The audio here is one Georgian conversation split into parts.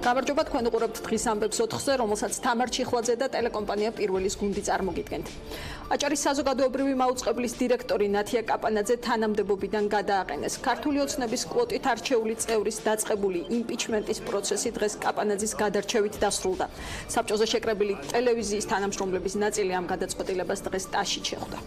გამარჯობა, თქვენ უყურებთ დღის ამბებს 4-ზე, რომელსაც თამარ ჩიხლაძე და ტელეკომპანია Pirvelis გუნდი წარმოგიდგენთ. აჭარის საზოგადოებრივი მაუწყებლის დირექტორი ნათია კაპანაძე თანამდებობიდან გადააყენეს. ქართული ოცნების კვოტით არჩეული წევრის დაწყებული იმპიჩმენტის პროცესი დღეს კაპანაძის გადარჩევით დასრულდა. საბჭოზე შეკრებილი ტელევიზიის თანამშრომლების ნაწილი ამ გადაწყვეტილებას დღეს ტაში შეხვდა.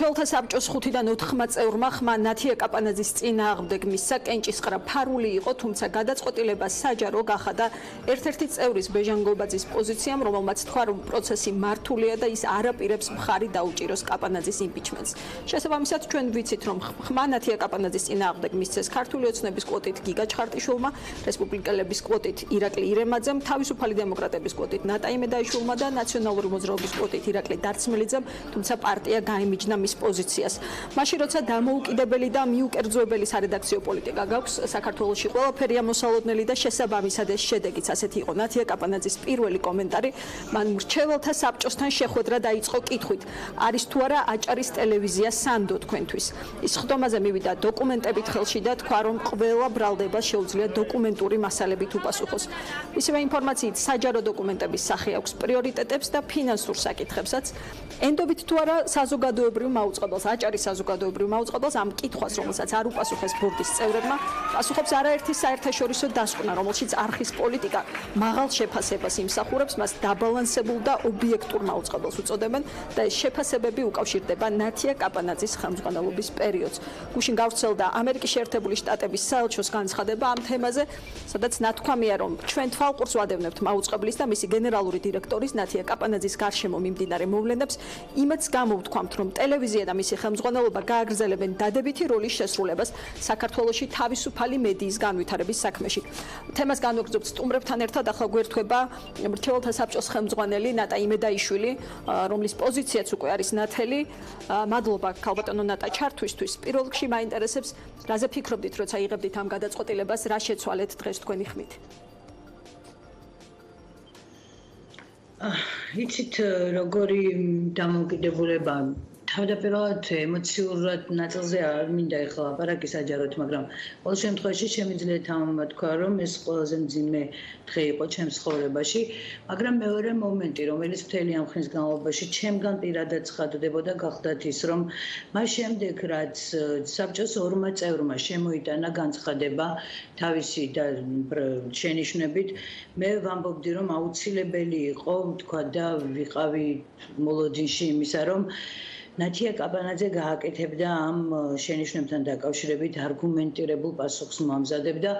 ჩვენთა საბჭოს 5-დან 4 წევრმა ხმა ნათია კაპანაძის წინააღმდეგ მისცა კენჭისყრა ფარული იყო, თუმცა გადაწყვეტილება საჯარო გახადა ერთ-ერთი წევრის ბეჟანგობაძის პოზიციამ, რომელმაც თქვა, რომ პროცესი მართულია და ის არაპირებს მხარი დაუჭიროს კაპანაძის იმპიჩმენტს. შესაბამისად, ჩვენ ვიცით, რომ ხმა ნათია კაპანაძის წინააღმდეგ მისცეს ქართული ოცნების კვოტით გიგა ჩხარტიშვილმა, რესპუბლიკელების კვოტით ირაკლი ირემაძემ, თავისუფალი დემოკრატების კვოტით ნატა იმედაიშვილმა და ნაციონალური მოძრაობის კვოტით ირაკლი დარწმელიძემ, თუმცა პარტია გაიმიჯნა პოზიციას. მაშინ როცა დამოუკიდებელი და მიუკერძოებელი სარედაქციო პოლიტიკა გაქვს საქართველოში ყველაფერია მოსალოდნელი და შესაბამისად ეს შედეგიც ასეთი იყო. ნათია კაპანაძის პირველი კომენტარი მან მრჩეველთა საბჭოსთან შეხვედრა დაიწყო კითხვით: არის თუ არა აჭარის ტელევიზია სანდო თქვენთვის? ის ხდომაზე მივიდა დოკუმენტებით ხელში და თქვა, რომ ყველა ბრალდება შეუძლია დოკუმენტური მასალებით უპასუხოს. ისევე ინფორმაციით საჯარო დოკუმენტების სახე აქვს პრიორიტეტებს და ფინანსურ საკითხებსაც. ენდობით თუ არა საზოგადოებრივ მაუწყებელს, აჭარის საზოგადოებრივ მაუწყებელს ამ კითხვას, რომელსაც არ უპასუხეს ბორდის წევრებმა, პასუხობს არაერთი საერთაშორისო დასკვნა, რომელშიც არხის პოლიტიკა მაღალ შეფასებას იმსახურებს, მას დაბალანსებულ და ობიექტურ მაუწყებელს უწოდებენ და ეს შეფასებები უკავშირდება ნათია კაპანაძის ხელმძღვანელობის პერიოდს. გუშინ გავრცელდა ამერიკის შეერთებული შტატების საელჩოს განცხადება ამ თემაზე, სადაც ნათქვამია, რომ ჩვენ თვალყურს ვადევნებთ მაუწყებლის და მისი გენერალური დირექტორის ნათია კაპანაძის გარშემო მიმდინარე მოვლენებს, იმაც გამოვთქვამთ, რომ ტელევიზია და მისი ხელმძღვანელობა გააგრძელებენ დადებითი როლის შესრულებას საქართველოში თავისუფალი მედიის განვითარების საქმეში. თემას განვაგრძობთ სტუმრებთან ერთად, ახლა გვერდება მრჩეველთა საბჭოს ხელმძღვანელი ნატა იმედაიშვილი, რომლის პოზიციაც უკვე არის ნათელი. მადლობა ქალბატონო ნატა ჩართვისთვის. პირველ რიგში მაინტერესებს, რაზე ფიქრობდით, როცა იღებდით ამ გადაწყვეტილებას, რა შეცვალეთ დღეს თქვენი ხმით? იცით, როგორი დამოუკიდებულება თავდაპირველად ემოციურად ნაწილზე არ მინდა ეხლა ლაპარაკი საჯაროდ, მაგრამ ყოველ შემთხვევაში შემიძლია თქვა, რომ ეს ყველაზე მძიმე დღე იყო ჩემს ცხოვრებაში, მაგრამ მეორე მომენტი, რომელიც მთელი ამ ხნის განმავლობაში ჩემგან პირადად ცხადდებოდა, გახდათ ის, რომ მას შემდეგ, რაც საბჭოს 2 წევრმა შემოიტანა განცხადება თავისი და შენიშვნებით, მე ვამბობდი, რომ აუცილებელი იყო, თქვა და ვიყავი მოლოდინში იმისა, რომ ნათია კაპანაძე გააკეთებდა ამ შენიშვნებთან დაკავშირებით არგუმენტირებულ პასუხს მოამზადებდა.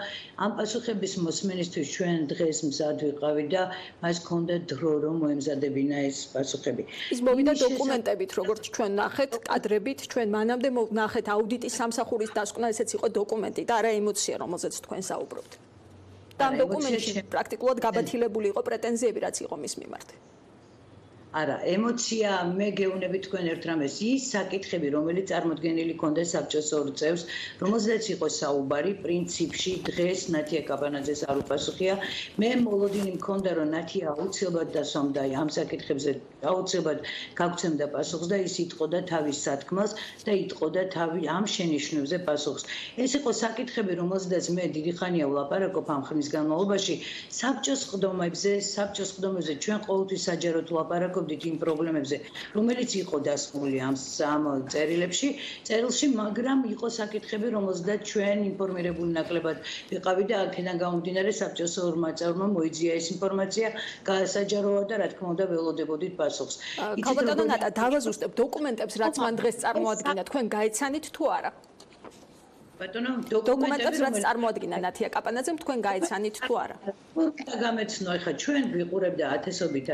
ამ პასუხების მოსმენისთვის ჩვენ დღეს მზად ვიყავით და მას ჰქონდა დრო, რომ მოემზადებინა ეს პასუხები. ის მოვიდა დოკუმენტებით, როგორც ჩვენ ნახეთ, კადრებით, ჩვენ მანამდე ნახეთ აუდიტის სამსახურის დასკვნა, ესეც იყო დოკუმენტი და არა ემოცია, რომელზეც თქვენ საუბრობთ. და ამ დოკუმენტში პრაქტიკულად გაბათილებული იყო პრეტენზიები, რაც იყო მის მიმართ. არა, ემოცია, მე გეუბნები თქვენ ერთ რამეს, ის საკითხები, რომელიც წარმოდგენილი ქონდა საბჭოს 2 წევრს, რომელზეც იყო საუბარი, პრინციპში დღეს ნათია კაპანაძეს არ უპასუხია. მე მოლოდინი მქონდა, რომ ნათია აუცილებლად დასვამდა ამ საკითხებზე, აუცილებლად გაგცემდა პასუხს და ის იტყოდა თავის სათქმელს და იტყოდა ამ შენიშვნებზე პასუხს. ეს იყო საკითხები, რომელზედაც მე დიდი ხანია ვლაპარაკობ ამ ხნის განმავლობაში, საბჭოს ყდომებზე ჩვენ ყოველთვის საჯაროდ ვლაპარაკობ იმ პრობლემებზე, რომელიც იყო დასმული ამ წერილში, მაგრამ იყო საკითხები, რომელზედაც ჩვენ ინფორმირებული ნაკლებად ვიყავით და აქედან გამომდინარე საბჭოს 2 წევრმა მოიძია ეს ინფორმაცია, საჯაროა და რა თქმა უნდა ველოდებოდით პასუხს. ქალბატონო ნატა, დავაზუსტებ დოკუმენტებს, რაც მან დღეს წარმოადგინა, თქვენ გაეცანით თუ არა? ბატონო, დოკუმენტებს რაც წარმოადგენდა ნათია კაპანაძემ თქვენ გაეცანით თუ არა? გამეცნო, ეხლა ჩვენ ვიყურებდა ათასობით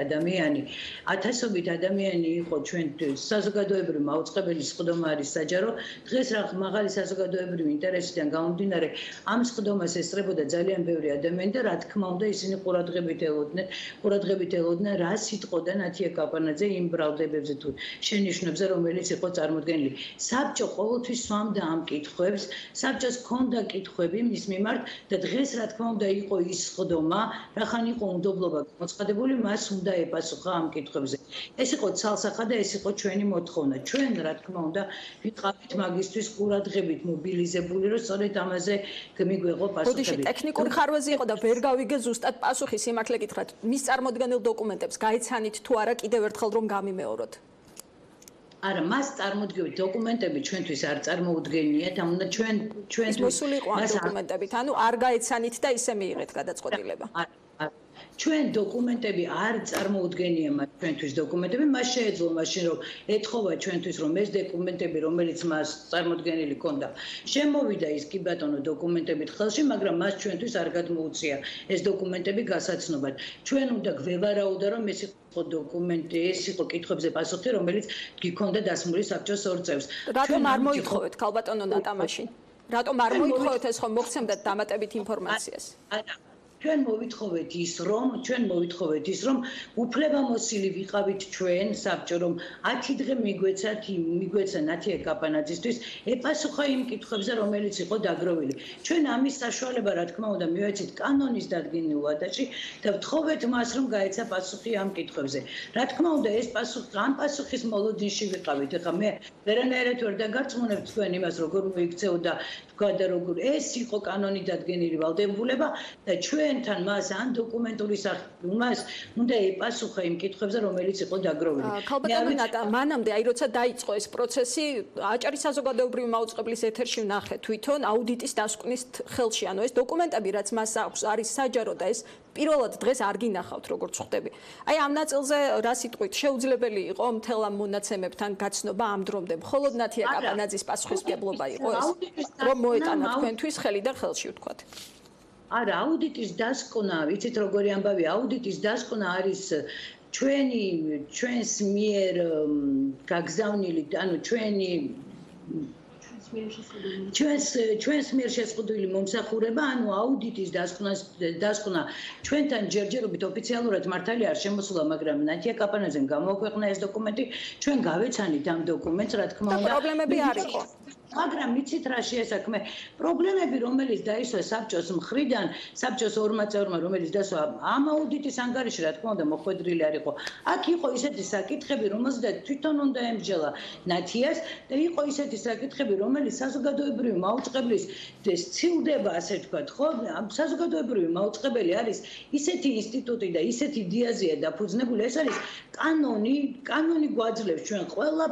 ადამიანი იყო ჩვენ საზოგადოებრივი მაუწყებელი სხდომა არის საჯარო. დღეს რა მაღალი საზოგადოებრივი ინტერესიდან გამომდინარე, ამ სხდომას ესწრებოდა ძალიან ბევრი ადამიანი და რა თქმა უნდა ისინი ყურადღებით ელოდნენ რა სიტყოდა ნათია კაპანაძე იმ ბრალდებებზე თუ შენიშვნებზე, რომელიც იყო წარმოდგენილი. საბჭო ყოველთვის სვამდა ამ კითხვებს, საბჭოს ჰქონდა კითხვები მის მიმართ და დღეს რა თქმა უნდა იყო ის სხდომა, რახან იყო უნდობლობა მოწყადებული, მას უნდა ეპასუხა ამ კითხვებზე. ეს იყო ცალსახა და ეს იყო ჩვენი მოთხოვნა. ჩვენ რა თქმა უნდა ვიყავით მაგისთვის ყურადღებით მობილიზებული, რომ სწორედ ამაზე მიგვეღო პასუხები. ბოდიში ტექნიკური ხარვეზი იყო და ვერ გავიგე ზუსტად პასუხი, სიმართლე გითხრათ, მის წარმოდგენილ დოკუმენტებს გაეცანით თუ არა კიდევ ერთხელ რომ გამიმეოროთ? არა, მას წარმოდგენილი დოკუმენტები ჩვენთვის არ წარმოუდგენიათ, ამ უნდა ჩვენთვის მოსული იყო ამ დოკუმენტებით, ანუ არ გაეცანით და ისე მიიღეთ გადაწყვეტილება. ჩვენ დოკუმენტები არ წარმოუდგენია მას ჩვენთვის დოკუმენტები, მას შეეძლო მაშინ რომ ეთხოვა ჩვენთვის რომ ეს დოკუმენტები რომელიც მას წარმოუდგენილი ჰქონდა შემოვიდა ის კი ბატონო დოკუმენტებით ხელში, მაგრამ მას ჩვენთვის არ გადმოუწია ეს დოკუმენტები გასაცნობად. ჩვენ უნდა გვევარაუდა რომ ეს იყო დოკუმენტი, ეს იყო კითხვებზე პასუხი, რომელიც გიქონდა დასმული საბჭოს ორ წევს. რატომ არ მოითხოვეთ ქალბატონო ნატა მაშინ? რატომ არ მოითხოვეთ ეს ხომ მოგცემდათ დამატებით ინფორმაციას? ჩვენ მოვითხოვეთ ის რომ უფლებამოსილი ვიყავით ჩვენ საბჭო რომ 10 დღე მიგვეცა ნათია კაპანაძისთვის ეპასუხა იმ კითხვებზე რომელიც იყო დაგროვილი. ჩვენ ამის საშუალება რა თქმა უნდა მივეცით კანონის დადგენილ ვადაში და ვთხოვეთ მას რომ გაეცა პასუხი ამ კითხვებზე. რა თქმა უნდა ეს ამ პასუხის მოლოდინში ვიყავით. ეხლა მე ვერანაირად ვერ დაგარწმუნებ თქვენ იმას როგორ მოიქცეოდა თქვა და როგორ ეს იყო კანონი დადგენილი ვალდებულება და ჩვენთან მას ან დოკუმენტური სახით მას უნდა ეპასუხა იმ კითხვებზე რომელიც იყო დაგროვილი. ქალბატონო ნატა, მანამდე აი როცა დაიწყო ეს პროცესი, აჭარის საზოგადოებრივი მაუწყებლის ეთერში ვნახე თვითონ აუდიტის დასკვნის ხელში, ანუ ეს დოკუმენტები რაც მას აქვს არის საჯარო და ეს პირველად დღეს არ გინახავთ როგორც ხვდები. აი ამ ნაწილზე რა სიტყვით შეუძლებელი იყო მთელ ამ მონაცემებთან გაცნობა ამ დრომდე. მხოლოდ ნათია კაპანაძის პასუხისმგებლობა იყო ეს, რომ მოეტანა თქვენთვის ხელი და ხელში ვთქვათ. არა, აუდიტის დასკვნა, ვიცით როგორი ამბავი, აუდიტის დასკვნა არის ჩვენს მიერ გაგზავნილი, ანუ ჩვენს მიერ შეზღუდული მომსახურება, ანუ აუდიტის დასკვნა ჩვენთან ჯერჯერობით ოფიციალურად მართალი არ შემოსულა, მაგრამ ნათია კაპანაძემ გამოაქვეყნა ეს დოკუმენტი, ჩვენ გავეცანით ამ დოკუმენტს, რა თქმა უნდა. პრობლემები არ იყო. მაგრამ იცით რა შეესაქმე პრობლემები რომელიც დაისვა საბჭოს მხრიდან საბჭოს ორმა წევრმა რომელიც დასვა ამ აუდიტის ანგარიში რა თქმა უნდა მოხვედრილი არ იყო აქ იყო ისეთი საკითხები რომელზეც თვითონ უნდა ემსჯელა ნათიას და იყო ისეთი საკითხები რომელიც საზოგადოებრივი მაუწყებლის სცილდება ასე ვთქვათ ხო საზოგადოებრივი მაუწყებელი არის ისეთი ინსტიტუტი და ისეთი დიაზია დაფუძნებული ეს არის კანონი გვაძლევს ჩვენ ყველა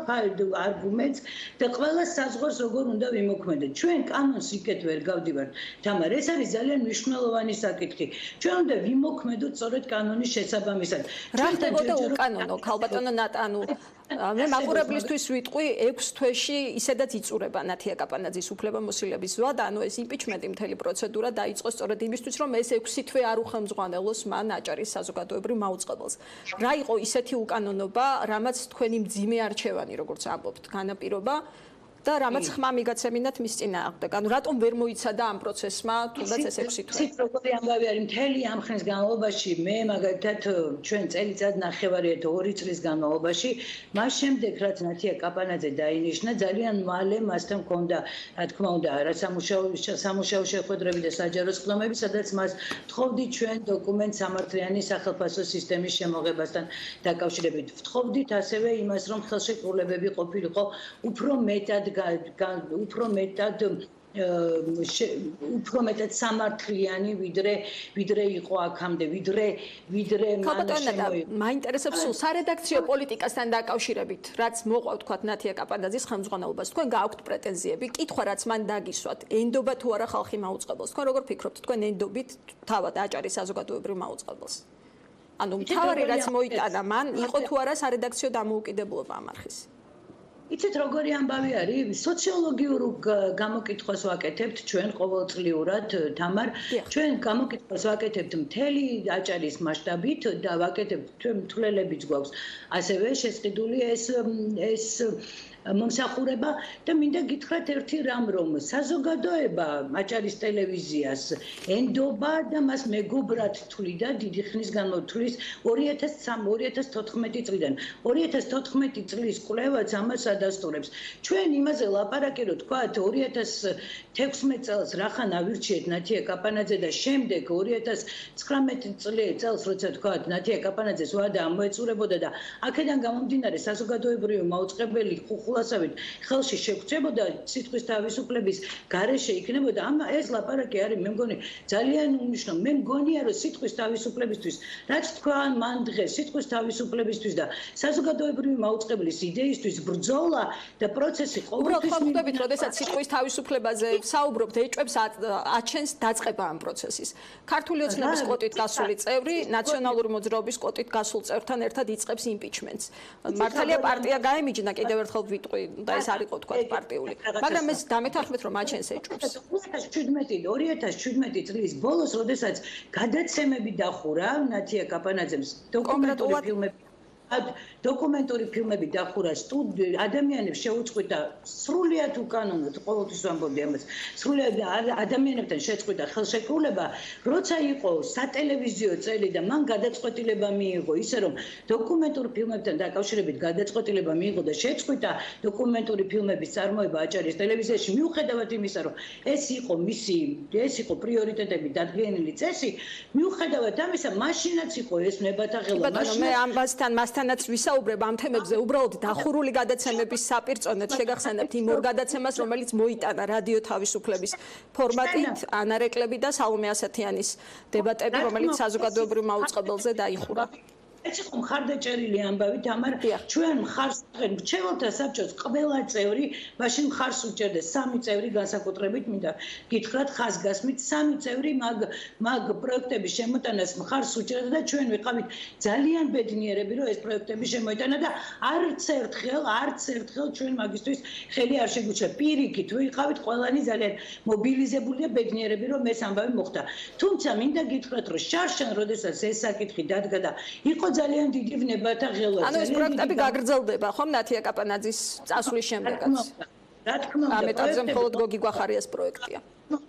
არგუმენტს და ყველა საზღვარს როგორ უნდა ვიმოქმედოთ. ჩვენ კანონს იქეთ ვერ გავდივართ. თამარ, ეს არის ძალიან მნიშვნელოვანი საკითხი. ჩვენ უნდა ვიმოქმედოთ სწორედ კანონის შესაბამისად. რა ხდებოდა უკანონო, ქალბატონო ნატა, ანუ მე მაყურებლისთვის ვიტყვი 6 თვეში ისედაც იწურება ნათია კაპანაძის უფლებამოსილების ზრდა და ანუ ეს იმპიჩმენტი მთელი პროცედურა დაიწყო სწორედ იმისთვის, რომ ეს 6 თვე არ უხელმძღვანელოს მან აჭარის საზოგადოებრივ მაუწყებელს. რა იყო ისეთი უკანონობა, რამაც თქვენი მძიმე არჩევანი, როგორც ამბობთ, განაპირობა და რამაც ხმა მიგაცემინათ მის წინააღმდეგ. ანუ რატომ ვერ მოიცადა ამ პროცესმა თუნდაც ეს 6 თვე? როგორი ამბავი არის მთელი ამ ხნის განმავლობაში მე მაგალითად ჩვენ წელიწად ნახევარია 2 წლის განმავლობაში მას შემდეგ რაც ნათია კაპანაძე დაინიშნა ძალიან მალე მასთან ჰქონდა რა თქმა უნდა რა სამუშაო შეხვედრები და საჯარო სხდომები სადაც მას ვთხოვდით ჩვენ დოკუმენტ სამართლიანი სახელმწიფო სისტემის შემოღებასთან დაკავშირებით. ვთხოვდით ასევე იმას რომ ხელშეკრულებები ყოფილიყო უფრო უფრო მეტად სამართლიანი ვიდრე იყო აქამდე ვიდრე მან შემოიღო. მაინტერესებს სულ სარედაქციო პოლიტიკასთან დაკავშირებით რაც მოყვა თქვათ ნათია კაპანაძის ხელმძღვანელობას თქვენ გააქვთ პრეტენზიები კითხვა რაც მან დაგისვათ ენდობა თუ არა ხალხი მაუწყებელს თქვენ როგორ ფიქრობთ თქვენ ენდობით თავად აჭარის საზოგადოებრივ მაუწყებელს ანუ მთავარი რაც მოიტანა მან იყო თუ არა სარედაქციო დამოუკიდებლობა ამ არხის იცით როგორი ამბავი არის? სოციოლოგიურ გამოკითხვას ვაკეთებთ ჩვენ ყოველწლიურად, თამარ. ჩვენ გამოკითხვას ვაკეთებთ მთელი აჭარის მასშტაბით და ვაკეთებთ ჩვენ მთლელებიც გვაქვს. ასევე შესყიდული ეს მომსახურება და მინდა გითხრათ ერთი რამ, რომ საზოგადოება აჭარის ტელევიზიას ენდობა და მას მეგობრად თვლიდა დიდი ხნის განმავლობაში 2014 წლიდან. 2014 წლის კვლევაც ამას ადასტურებს. ჩვენ იმაზე ლაპარაკებთ, თქვათ 2016 წელს რახან ავირჩიეთ ნათია კაპანაძე და შემდეგ 2019 წელს როცა თქვათ ნათია კაპანაძეს ვადა ამოეწურებოდა და აქედან გამომდინარე საზოგადოებრივი მაუწყებელი ხულასავით ხელში შეგვწებოდა სიტყვის თავისუფლების გარეშე იქნებოდა. ეს ლაპარაკი არის მე მგონი ძალიან უნიშნო. მე მგონია რომ სიტყვის თავისუფლებისთვის რაც თქვა მან დღეს სიტყვის თავისუფლებისთვის და საზოგადოებრივი მაუწყებლის იდეისთვის ბრძოლა და პროცესი ყოველთვის ხვდებით, როდესაც სიტყვის თავისუფლებაზე საუბრობთ, ეჭვებს აჩენს დაწყება ამ პროცესის. ქართული ოცნების კოტით გასული წევრი ნაციონალური მოძრაობის კოტით გასულ წევრთან ერთად იწყებს იმპიჩმენტს. მართალია პარტია გაემიჯნა, კიდევ ერთხელ ვიტყვი და ეს არ იყო თქვა პარტიული. მაგრამ ეს დამეთანხმეთ რომ აჩენს ეჭვებს. 2017 წლის ბოლოს, როდესაც გადაცემები დახურა ნათია კაპანაძემს დოკუმენტური ფილმები დახურა ადამიანებს შეუწყვიტა სრულიად უკანონოდ ყოველთვის ვამბობდი ამას სრულიად ადამიანებთან შეწყვიტა ხელშეკრულება როცა იყო სატელევიზიო წელი და მან გადაწყვეტილება მიიღო ისე რომ დოკუმენტურ ფილმებთან დაკავშირებით გადაწყვეტილება მიიღო და შეწყვიტა დოკუმენტური ფილმების წარმოება აჭარის ტელევიზიაში მიუხედავად იმისა რომ ეს იყო პრიორიტეტები დადგენილი წესი მიუხედავად ამისა მაშინაც იყო ეს ნებათაღელვა მასთანაც ვისაუბრებ ამ თემებზე უბრალოდ დახურული გადაცემების საპირწონედ შეგახსენებთ იმ ორ გადაცემას რომელიც მოიტანა რადიო თავისუფლების ფორმატით ანარეკლები და სალომე ასათიანის დებატები რომელიც საზოგადოებრივ მაუწყებელზე დაიხურა. ეს იყო მხარდაჭერილი ამბავი თამარ ჩვენ მხარს მრჩეველთა საბჭოს ყველა წევრი მაშინ მხარს უჭერდა 3 წევრი განსაკუთრებით მინდა გითხრათ ხაზგასმით 3 წევრი მაგ პროექტების შემოტანას მხარს უჭერდა და ჩვენ ვიყავით ძალიან ბედნიერები რომ ეს პროექტები შემოიტანა და არც ერთხელ ჩვენ მაგისთვის ხელი არ შეგვიჩა პირიქით ვიყავით ყველანი ძალიან მობილიზებული და ბედნიერები რომ ეს ამბავი მოხდა თუმცა მინდა გითხრათ რომ შარშან როდესაც ეს საკითხი დადგა და იყო ძალიან დიდი ვნებათა ღელვა. ანუ ეს პროექტები გაგრძელდება ხომ ნათია კაპანაძის წასვლის შემდეგაც? რა თქმა უნდა. ამ ეტაპზე მხოლოდ გოგი გვახარიას პროექტია.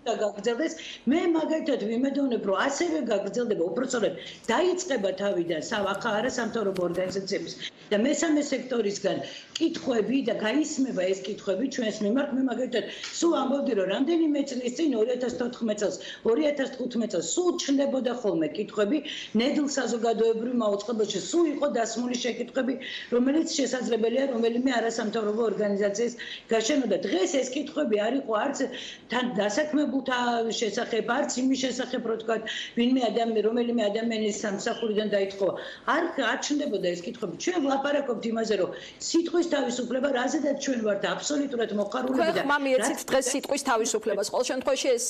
და გაგრძელდეს მე მაგალითად ვიმედოვნებ რომ ასევე გაგრძელდება უბრალოდ დაიწყება თავიდან არასამთავრობო ორგანიზაციების და მესამე სექტორისგან კითხვები და გაისმება ეს კითხვები ჩვენს მიმართ მე მაგალითად სულ ამბობდი რომ რამდენიმე წლის წინ 2014 წელს 2015 წელს სულ ჩნდებოდა ხოლმე კითხვები ნედლ საზოგადოებრივ მაუწყებელში სულ იყო დასმული შეკითხვები რომელიც შესაძლებელია რომელიმე არასამთავრობო ორგანიზაციის გაშენოდა დღეს ეს კითხვები არ იყო არც თან დასაქმებულთა შესახებ არც იმის შესახებ რო თქვა რომელიმე ადამიანის სამსახურიდან დაიწყო არ ჩნდებოდა ეს კითხვები ჩვენ ვლაპარაკობთ იმაზე რომ სიტყვის თავისუფლება რაზედაც ჩვენ ვართ აბსოლუტურად მოხარულები და ხმა მიეცით დღეს სიტყვის თავისუფლებას ყოველ შემთხვევაში ეს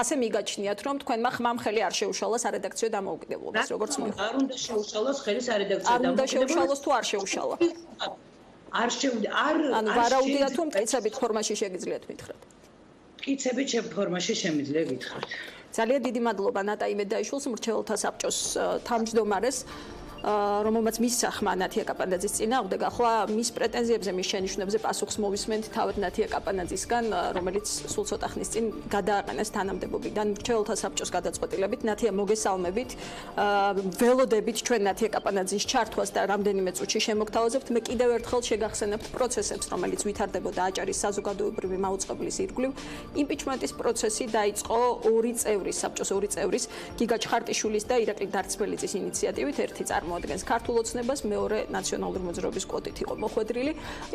ასე მიგაჩნიათ რომ თქვენმა ხმამ ხელი არ შეუშალა სარედაქციო დამოუკიდებლობას როგორც მიხვდა არ უნდა შეუშალოს ხელი სარედაქციო დამოუკიდებლობას არ უნდა შეუშალოს თუ არ შეუშალა ანუ ვარაუდია თუ მტკიცებით ფორმაში შეგიძლიათ მითხრათ მტკიცებით ფორმაში შემიძლია გითხრათ ძალიან დიდი მადლობა ნატა იმედაიშვილს მრჩეველთა საბჭოს თავმჯდომარეს რომელმაც მისცა ხმა ნათია კაპანაძის წინააღმდეგ ახლა მის პრეტენზიებზე მის შენიშვნებზე პასუხს მოვისმენთ თავად ნათია კაპანაძისგან რომელიც სულ ცოტა ხნის წინ გადააყენეს თანამდებობიდან მრჩეველთა საბჭოს გადაწყვეტილებით ნათია მოგესალმებით ველოდებით ჩვენ ნათია კაპანაძის ჩართვას და რამდენიმე წუთში შემოგთავაზებთ მე კიდევ ერთხელ შეგახსენებთ პროცესებს რომელიც ვითარდებოდა აჭარის საზოგადოებრივი მაუწყებლის ირგვლივ იმპიჩმენტის პროცესი დაიწყო საბჭოს ორი წევრის გიგა ჩხარტიშვილის და ირაკლი დარცმელიძის ინიციატივით ერთი წარმოადგენს ქართულ ოცნებას მეორე ნაციონალური მოძრაობის კოდით იყო მოხვედრილი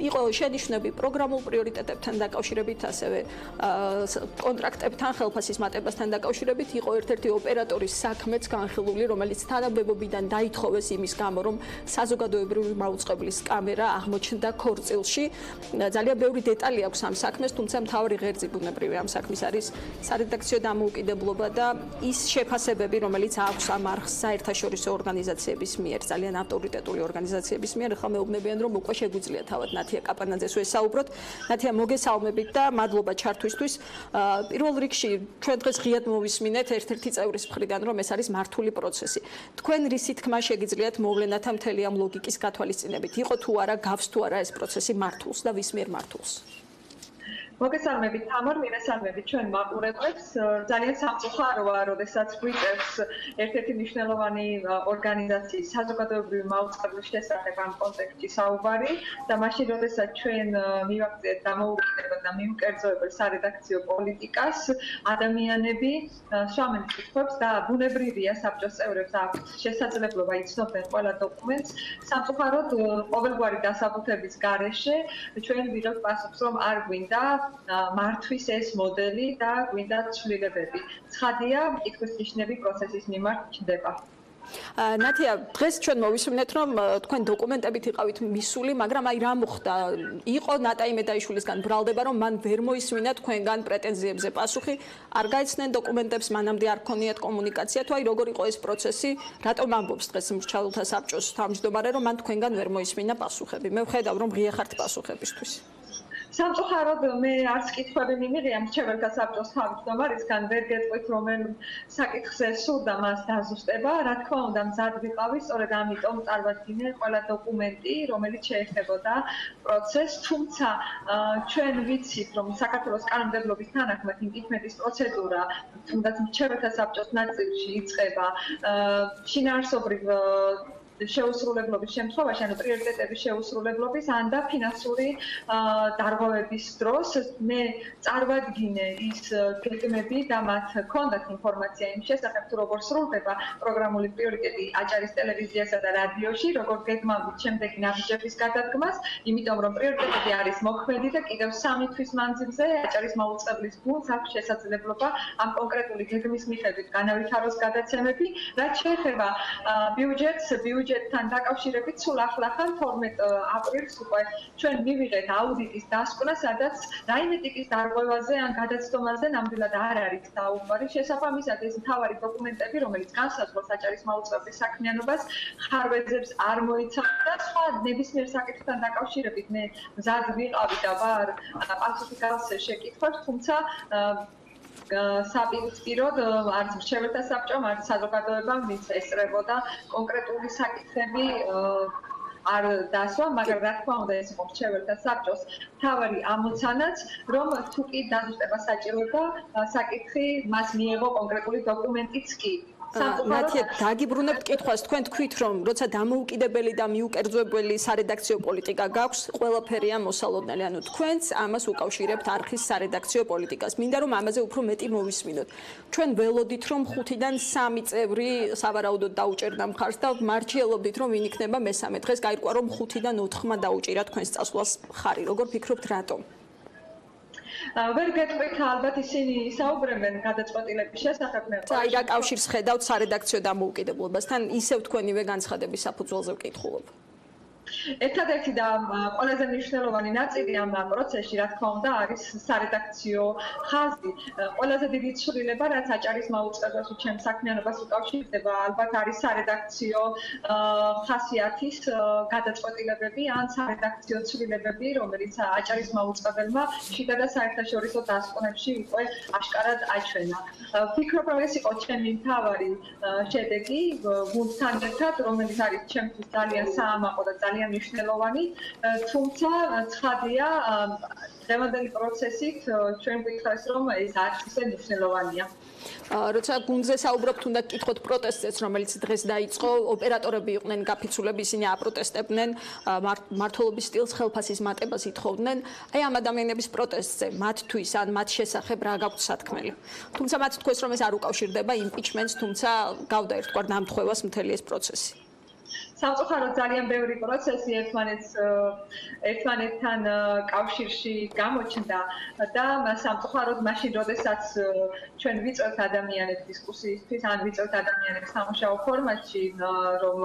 იყო შენიშვნები პროგრამულ პრიორიტეტებთან დაკავშირებით ასევე კონტრაქტებთან ხელფასის მატებასთან დაკავშირებით იყო ერთ-ერთი ოპერატორის საქმეც განხილული რომელიც თანამდებობიდან დაითხოვეს იმის გამო რომ საზოგადოებრივი მაუწყებლის კამერა აღმოჩნდა ქორწილში ძალიან ბევრი დეტალი აქვს ამ საქმეს თუმცა მთავარი ღერძი ბუნებრივი ამ საქმის არის სარედაქციო დამოუკიდებლობა და ის შეფასებები რომელიც აქვს ამ არხს საერთაშორისო ორგანიზაციების მიერ, ძალიან ავტორიტეტული ორგანიზაციების მიერ, ახლა მეუბნებიან, რომ უკვე შეგვიძლია თავად ნათია კაპანაძეს ვესაუბროთ. ნათია, მოგესალმებით და მადლობა ჩართვისთვის. პირველ რიგში ჩვენ დღეს ღიად მოვისმინეთ ერთ-ერთი წევრის მხრიდან, რომ ეს არის მართული პროცესი. თქვენ რისი თქმა შეგიძლიათ მოვლენათა მთელი ამ ლოგიკის გათვალისწინებით? იყო თუ არა, გავს თუ არა ეს პროცესი მართულს და ვის მიერ მართულს? მოგესალმებით თამარ, მივესალმებით ჩვენ მაყურებლებს. ძალიან სამწუხაროა, როდესაც გვიწევს ერთ-ერთი მნიშვნელოვანი ორგანიზაციის საზოგადოებრივი მაუწყებლის შესახებ ამ კონტექსტში საუბარი და მაშინ როდესაც ჩვენ მივახციეთ დამოუკიდებელ და მიუკერძოებელ სარედაქციო პოლიტიკას, ადამიანები სვამენ კითხვებს და ბუნებრივია საბჭოს წევრებს აქვს შესაძლებლობა იცნობენ ყველა დოკუმენტს. სამწუხაროდ ყოველგვარი დასაბუთების გარეშე ჩვენ ვიღებთ პასუხს, რომ არ გვინდა მართვის ეს მოდელი და გვინდა ცვლილებები. ცხადია, კითხვის ნიშნები პროცესის მიმართ ჩნდება. ნათია, დღეს ჩვენ მოვისმინეთ, რომ თქვენ დოკუმენტებით იყავით მისული, მაგრამ აი რა მოხდა? იყო ნატა იმედაიშვილისგან ბრალდება, რომ მან ვერ მოისმინა თქვენგან პრეტენზიებზე პასუხი, არ გაეცნენ დოკუმენტებს, მანამდე არ ქონიათ კომუნიკაცია, თუ აი როგორ იყო ეს პროცესი, რატომ ამბობს დღეს მრჩეველთა საბჭოს თავმჯდომარე, რომ მან თქვენგან ვერ მოისმინა პასუხები? მე ვხედავ, რომ ღია ხართ პასუხებისთვის. სამწუხაროდ მე არც კითხვები მიმიღია მრჩეველთა საბჭოს თავმჯდომარისგან, ვერ გეტყვით რომელ საკითხზე სურდა მას დაზუსტება. რა თქმა უნდა, მზად ვიყავი, სწორედ ამიტომ წარვადგინე ყველა დოკუმენტი, რომელიც შეეხებოდა პროცესს, თუმცა ჩვენ ვიცით, რომ საქართველოს კანონმდებლობის თანახმად იმპიჩმენტის პროცედურა, თუნდაც მრჩეველთა საბჭოს ნაწილში იწყება შინაარსობრივ შეუსრულებლობის შემთხვევაში, ანუ პრიორიტეტების შეუსრულებლობის ან და ფინანსური დარღვევების დროს მე წარვადგინე ის გეგმები და მათ ჰქონდათ ინფორმაცია იმ შესახებ, თუ როგორ სრულდება პროგრამული პრიორიტეტი აჭარის ტელევიზიასა და რადიოში, როგორ გეგმავთ შემდეგი ნაბიჯების გადადგმას, იმიტომ რომ პრიორიტეტები არის მოქმედი და კიდევ 3 თვის მანძილზე აჭარის მაუწყებლის გუნდს აქვს შესაძლებლობა ამ კონკრეტული გეგმის მიხედვით განავითაროს გადაცემები, რაც შეეხება ბიუჯეტთან დაკავშირებით სულ ახლახან 12 აპრილს უკვე ჩვენ მივიღეთ აუდიტის დასკვნა, სადაც რაიმე ტიპის დარღვევაზე ან გადაცდომაზე ნამდვილად არ არის საუბარი. შესაბამისად, ეს მთავარი დოკუმენტები, რომელიც განსაზღვრავს აჭარის მაუწყებლის საქმიანობას, ხარვეზებს არ მოიცავდა და სხვა ნებისმიერ საკითხთან დაკავშირებით მე მზად ვიყავი და ვარ პასუხი გავსე შეკითხვებს, თუმცა საპირისპიროდ არც მრჩეველთა საბჭომ, არც საზოგადოებამ ვინც ესწრებოდა კონკრეტული საკითხები არ დასვა, მაგრამ რა თქმა უნდა ეს იყო მრჩეველთა საბჭოს მთავარი ამოცანაც, რომ თუ კი დაზუსტება საჭიროება, საკითხი მას მიეღო კონკრეტული დოკუმენტიც კი. ნათია, დაგიბრუნებთ კითხვას, თქვენ თქვით, რომ როცა დამოუკიდებელი და მიუკერძოებელი სარედაქციო პოლიტიკა გაქვს, ყველაფერია მოსალოდნელი, ანუ თქვენც ამას უკავშირებთ არქის სარედაქციო პოლიტიკას. მინდა რომ ამაზე უფრო მეტი მოვისმინოთ. ჩვენ ველოდით, რომ 5-დან 3 წევრი სავარაუდოდ დაუჭერდა მხარს და მარჩიელობდით, რომ ვინ იქნება მესამე. დღეს გაირკვა, რომ 5-დან 4-მა დაუჭირა თქვენს წასვლას მხარი. როგორ ფიქრობთ, რატომ? ვერ გეტყვით, ალბათ ისინი საუბრებენ გადაწყვეტილების შესახებ. აი რა კავშირს ხედავთ სარედაქციო დამოუკიდებლობასთან, ისევ თქვენივე განცხადების საფუძველზე ვკითხულობ. ერთადერთი და ყველაზე მნიშვნელოვანი ნაწილი ამ პროცესში, რა თქმა უნდა, არის სარედაქციო ხაზი. ყველაზე დიდი ცვლილება, რაც აჭარის მაუწყებელს ჩემს საქმიანობას უკავშირდება, ალბათ არის სარედაქციო ხასიათის გადაწყვეტილებები ან სარედაქციო ცვლილებები, რომელიც აჭარის მაუწყებელმა შიდა და საერთაშორისო დასკვნებში უკვე აშკარად აჩვენა. ვფიქრობ, რომ ეს იყო ჩემი მთავარი შედეგი გუნდთან ერთად, რომელიც არის ჩემთვის ძალიან საამაყო და ძალიან მნიშვნელოვანი, თუმცა ცხადია დღევანდელი პროცესით ჩვენ ვიტყვეს, რომ ეს არც ისე მნიშვნელოვანია. როცა გუნდზე საუბრობთ, უნდა გკითხოთ პროტესტებს, რომელიც დღეს დაიწყო, ოპერატორები იყვნენ გაფიცულები, ისინი აპროტესტებდნენ, მმართველობის სტილს, ხელფასის მატებას ითხოვდნენ. აი ამ ადამიანების პროტესტზე, მათთვის ან მათ შესახებ რა გაქვთ სათქმელი. თუმცა მათ თქვეს, რომ ეს არ უკავშირდება იმპიჩმენტს, თუმცა გავდა ერთგვარ ნამთხვევას მთელი ეს პროცესი. სამწუხაროდ ძალიან ბევრი პროცესი ერთმანეთთან კავშირში გამოჩნდა და სამწუხაროდ მაშინ როდესაც ჩვენ ვიწევთ ადამიანებს დისკუსიისთვის ან ვიწევთ ადამიანებს სამუშაო ფორმატში რომ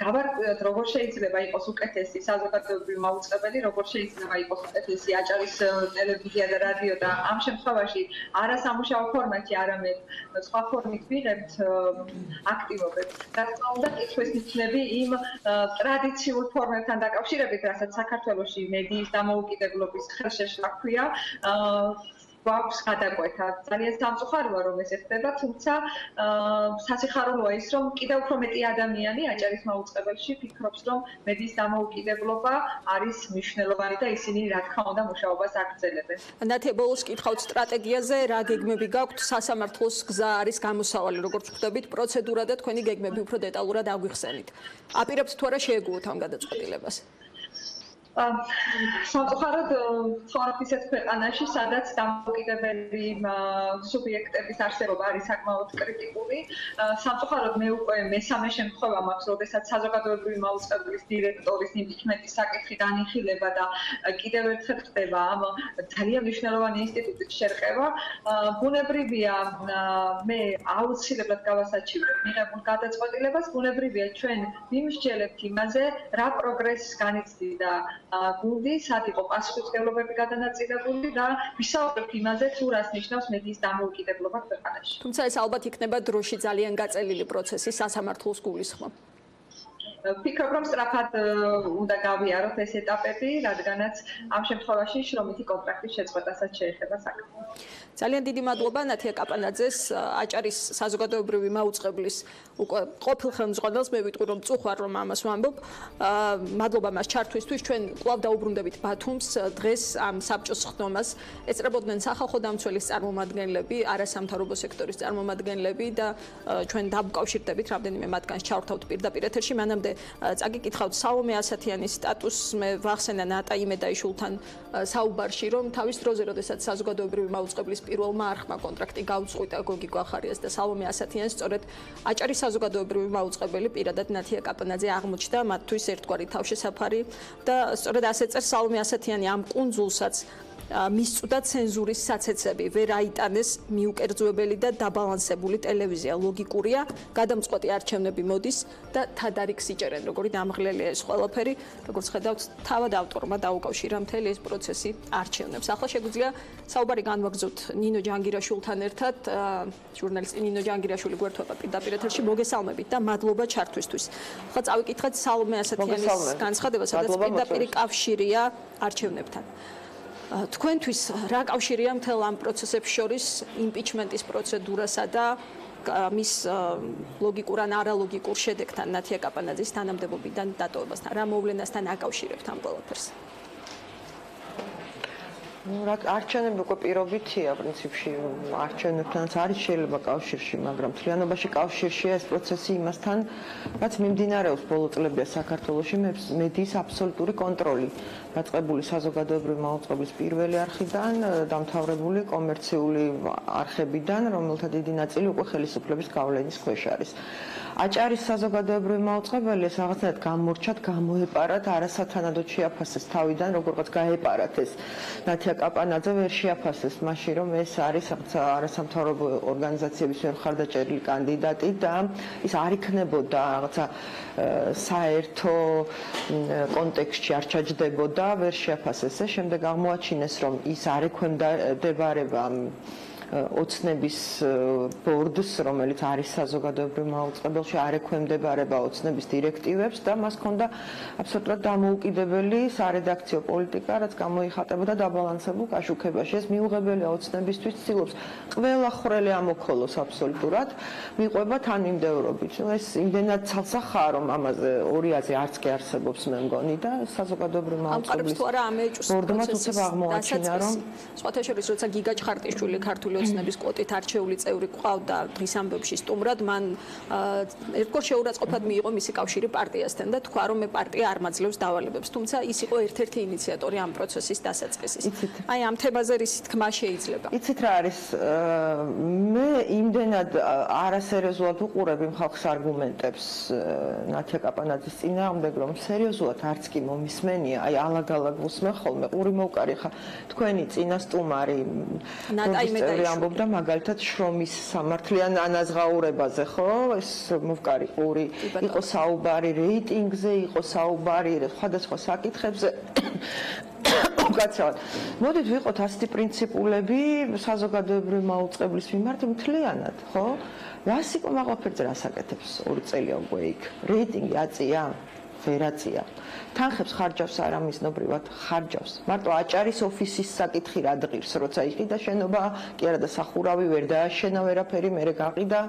გავარკვიოთ როგორ შეიძლება იყოს უკეთესი საზოგადოებრივი მაუწყებელი, როგორ შეიძლება იყოს უკეთესი აჭარის ტელევიზია და რადიო და ამ შემთხვევაში არა სამუშაო ფორმატში, არამედ სხვა ფორმით ვიღებთ აქტივობებს. რა თქმა უნდა, კითხვის ნიშნები იმ ტრადიციულ ფორმებთან დაკავშირებით, რასაც საქართველოში მედიის დამოუკიდებლობის ხელშეშლა ჰქვია, გვაქვს გადაკვეთა. ძალიან სამწუხაროა რომ ეს ხდება, თუმცა სასიხარულოა ის, რომ კიდევ უფრო მეტი ადამიანი აჭარის მაუწყებელში ფიქრობს, რომ მედიის დამოუკიდებლობა არის მნიშვნელოვანი და ისინი რა თქმა უნდა მუშაობას აგრძელებენ. ნათია, ბოლოს კითხავთ სტრატეგიაზე, რა გეგმები გაქვთ, სასამართლოს გზა არის გამოსავალი, როგორც ვხვდებით, პროცედურა და თქვენი გეგმები უფრო დეტალურად აგვიხსენით. აპირებთ თუ არა შეეგუოთ ამ გადაწყვეტილებას? სამწუხაროდ ცხოვრობ ისეთ ქვეყანაში, სადაც დამოუკიდებელი სუბიექტების არსებობა არის საკმაოდ კრიტიკული. სამწუხაროდ მე უკვე მესამე შემთხვევა მაქვს, როდესაც საზოგადოებრივი მაუწყებლის დირექტორის იმპიჩმენტის საკითხი განიხილება და კიდევ ერთხელ ხდება ამ ძალიან მნიშვნელოვანი ინსტიტუტის შერყევა. ბუნებრივია, მე აუცილებლად გავასაჩივრებ მიღებულ გადაწყვეტილებას, ბუნებრივია ჩვენ ვიმსჯელებთ იმაზე, რა პროგრესს განიცდიდა გუნდი, სად იყო პასუხისმგებლობები გადანაწილებული და ვისაუბრებთ იმაზე, თუ რას ნიშნავს მედიის დამოუკიდებლობა ქვეყანაში. თუმცა ეს ალბათ იქნება დროში ძალიან გაწელილი პროცესი სასამართლოს გულისხმობ. ვფიქრობ, რომ სწრაფად უნდა გავიაროთ ეს ეტაპები, რადგანაც ამ შემთხვევაში შრომითი კონტრაქტის შეწყვეტასაც შეეხება საქმე. ძალიან დიდი მადლობა ნათია კაპანაძეს, აჭარის საზოგადოებრივი მაუწყებლის უკვე ყოფილ ხელმძღვანელს, მე ვიტყვი რომ წუხარ რომ ამას ვამბობ. მადლობა მას ჩართვისთვის, ჩვენ კვლავ დაუბრუნდებით ბათუმს, დღეს ამ საბჭოს ხდომას ეწრებოდნენ სახალხო დამცველის წარმომადგენლები, არასამთავრობო სექტორის წარმომადგენლები და ჩვენ დავუკავშირდებით რამდენიმე მათგანს ჩავრთავთ პირდაპირ ეთერში. მანამდე წაგიკითხავთ სალომე ასათიანის სტატუსს, მე ვახსენა ნატა იმედაიშვილთან საუბარში, რომ თავის დროზე, როდესაც საზოგადოებრივი მაუწყებლის პირველმა არხმა კონტრაქტი გაუწყვიტა გოგი გვახარიას და სალომე ასათიანს, სწორედ აჭარის საზოგადოებრივი მაუწყებელი პირადად ნათია კაპანაძე აღმოჩნდა მათთვის ერთგვარი თავშესაფარი და სწორედ ასე წერს სალომე ასათიანი ამ კუნძულსაც მისწვდა ცენზურის საცეცები, ვერ აიტანეს მიუკერძოებელი და დაბალანსებული ტელევიზია, ლოგიკურია, გადამწყვეტი არჩევნები მოდის და თადარიგს იჭერენ, როგორი დამღლელია ეს ყველაფერი, როგორც ხედავთ, თავად ავტორმა დაუკავშირა მთელი ეს პროცესი არჩევნებს. ახლა შეგვიძლია საუბარი განვაგრძოთ ნინო ჯანგირაშვილთან ერთად, ჟურნალისტი ნინო ჯანგირაშვილი გვერდება პირდაპირ ეთერში, მოგესალმებით და მადლობა ჩართვისთვის. ახლა წავიკითხეთ სალომე ასათიანის განცხადება, სადაც პირდაპირ კავშირია არჩევნებთან. თქვენთვის რა კავშირია მთელ ამ პროცესებს შორის იმპიჩმენტის პროცედურასა და მის ლოგიკურ ან არალოგიკურ შედეგთან ნათია კაპანაძის თანამდებობიდან დატოვებასთან? რა მოვლენასთან აკავშირებთ ამ ყველაფერს? არჩევნები უკვე პირობითია პრინციპში, არჩევნებთანაც არის შეიძლება კავშირში, მაგრამ მთლიანობაში კავშირშია ეს პროცესი იმასთან, რაც მიმდინარეობს ბოლო წლებია საქართველოში მედიის აბსოლუტური კონტროლი, დაწყებული საზოგადოებრივი მაუწყებლის პირველი არხიდან, დამთავრებული კომერციული არხებიდან, რომელთა დიდი ნაწილი უკვე ხელისუფლების გავლენის ქვეშ არის. აჭარის საზოგადოებრივი მაუწყებელი ეს რაღაცნაირად გამორჩათ, გამოეპარათ, არასათანადოდ შეაფასეს თავიდან, როგორღაც გაეპარათ ეს ნათია კაპანაძე ვერ შეაფასეს მაშინ, რომ ეს არის არასამთავრობო ორგანიზაციების მიერ მხარდაჭერილი კანდიდატი და ის არ იქნებოდა რაღაცა საერთო კონტექსტში არ ჩაჯდებოდა, ვერ შეაფასეს. შემდეგ აღმოაჩინეს, რომ ის არ ექვემდებარება ოცნების ბორდს, რომელიც არის საზოგადოებრივ მაუწყებელში, არ ექვემდებარება ოცნების დირექტივებს და მას ჰქონდა აბსოლუტურად დამოუკიდებელი სარედაქციო პოლიტიკა, რაც გამოიხატებოდა დაბალანსებულ კაშუქებაში. ეს მიუღებელია ოცნებისთვის, ცდილობს ყველა ხვრელი ამოქოლოს აბსოლუტურად, მიყვება თანმიმდევრობით. ეს იმდენად ცალსახაა, რომ ამაზე ორიაზე არც კი არსებობს მე მგონი და საზოგადოებრივ მაუწყებლის ბორდმა თუცებ აღმოაჩინა, რომ სხვათა შორის, როცა გიგა ჩხარტიშვილი ქართული ოცნების კვოტით არჩეული წევრი ყავდა დღის ამბებში სტუმრად, მან ერთგვარ შეურაცხყოფად მიიღო მისი კავშირი პარტიასთან და თქვა, რომ მე პარტია არ მაძლევს დავალებებს, თუმცა ის იყო ერთ-ერთი ინიციატორი ამ პროცესის დასაწყისის. აი ამ თემაზე რის თქმა შეიძლება. იცით რა არის? მე იმდენად არასერიოზულად უყურებ იმ ხალხის არგუმენტებს ნათია კაპანაძის წინააღმდეგ, რომ სერიოზულად არც კი მომისმენია, აი ალაგ-ალაგ უსმენ ხოლმე, ყური მოვკარი ხა თქვენი წინასტუმარი ნატა იმედაიშვილი ამბობდა მაგალითად შრომის სამართლიან ანაზღაურებაზე, ხო? ეს მოვკარი ყური იყო საუბარი რეიტინგზე, იყო საუბარი სხვადასხვა საკითხებზე. უკაცრავად. მოდით ვიყოთ ასეთი პრინციპულები საზოგადოებრივი მაუწყებლის მიმართ მთლიანად, ხო? რას იყო მაღლაფერძე რას აკეთებს 2 წელია უკვე იქ? რეიტინგი აწია? ვერ აწია. თანხებს ხარჯავს არამიზნობრივად, ხარჯავს. მარტო აჭარის ოფისის საკითხი რა დღირს, როცა იყიდა შენობა, კი არა და სახურავი ვერ დააშენა ვერაფერი, მერე გაყიდა,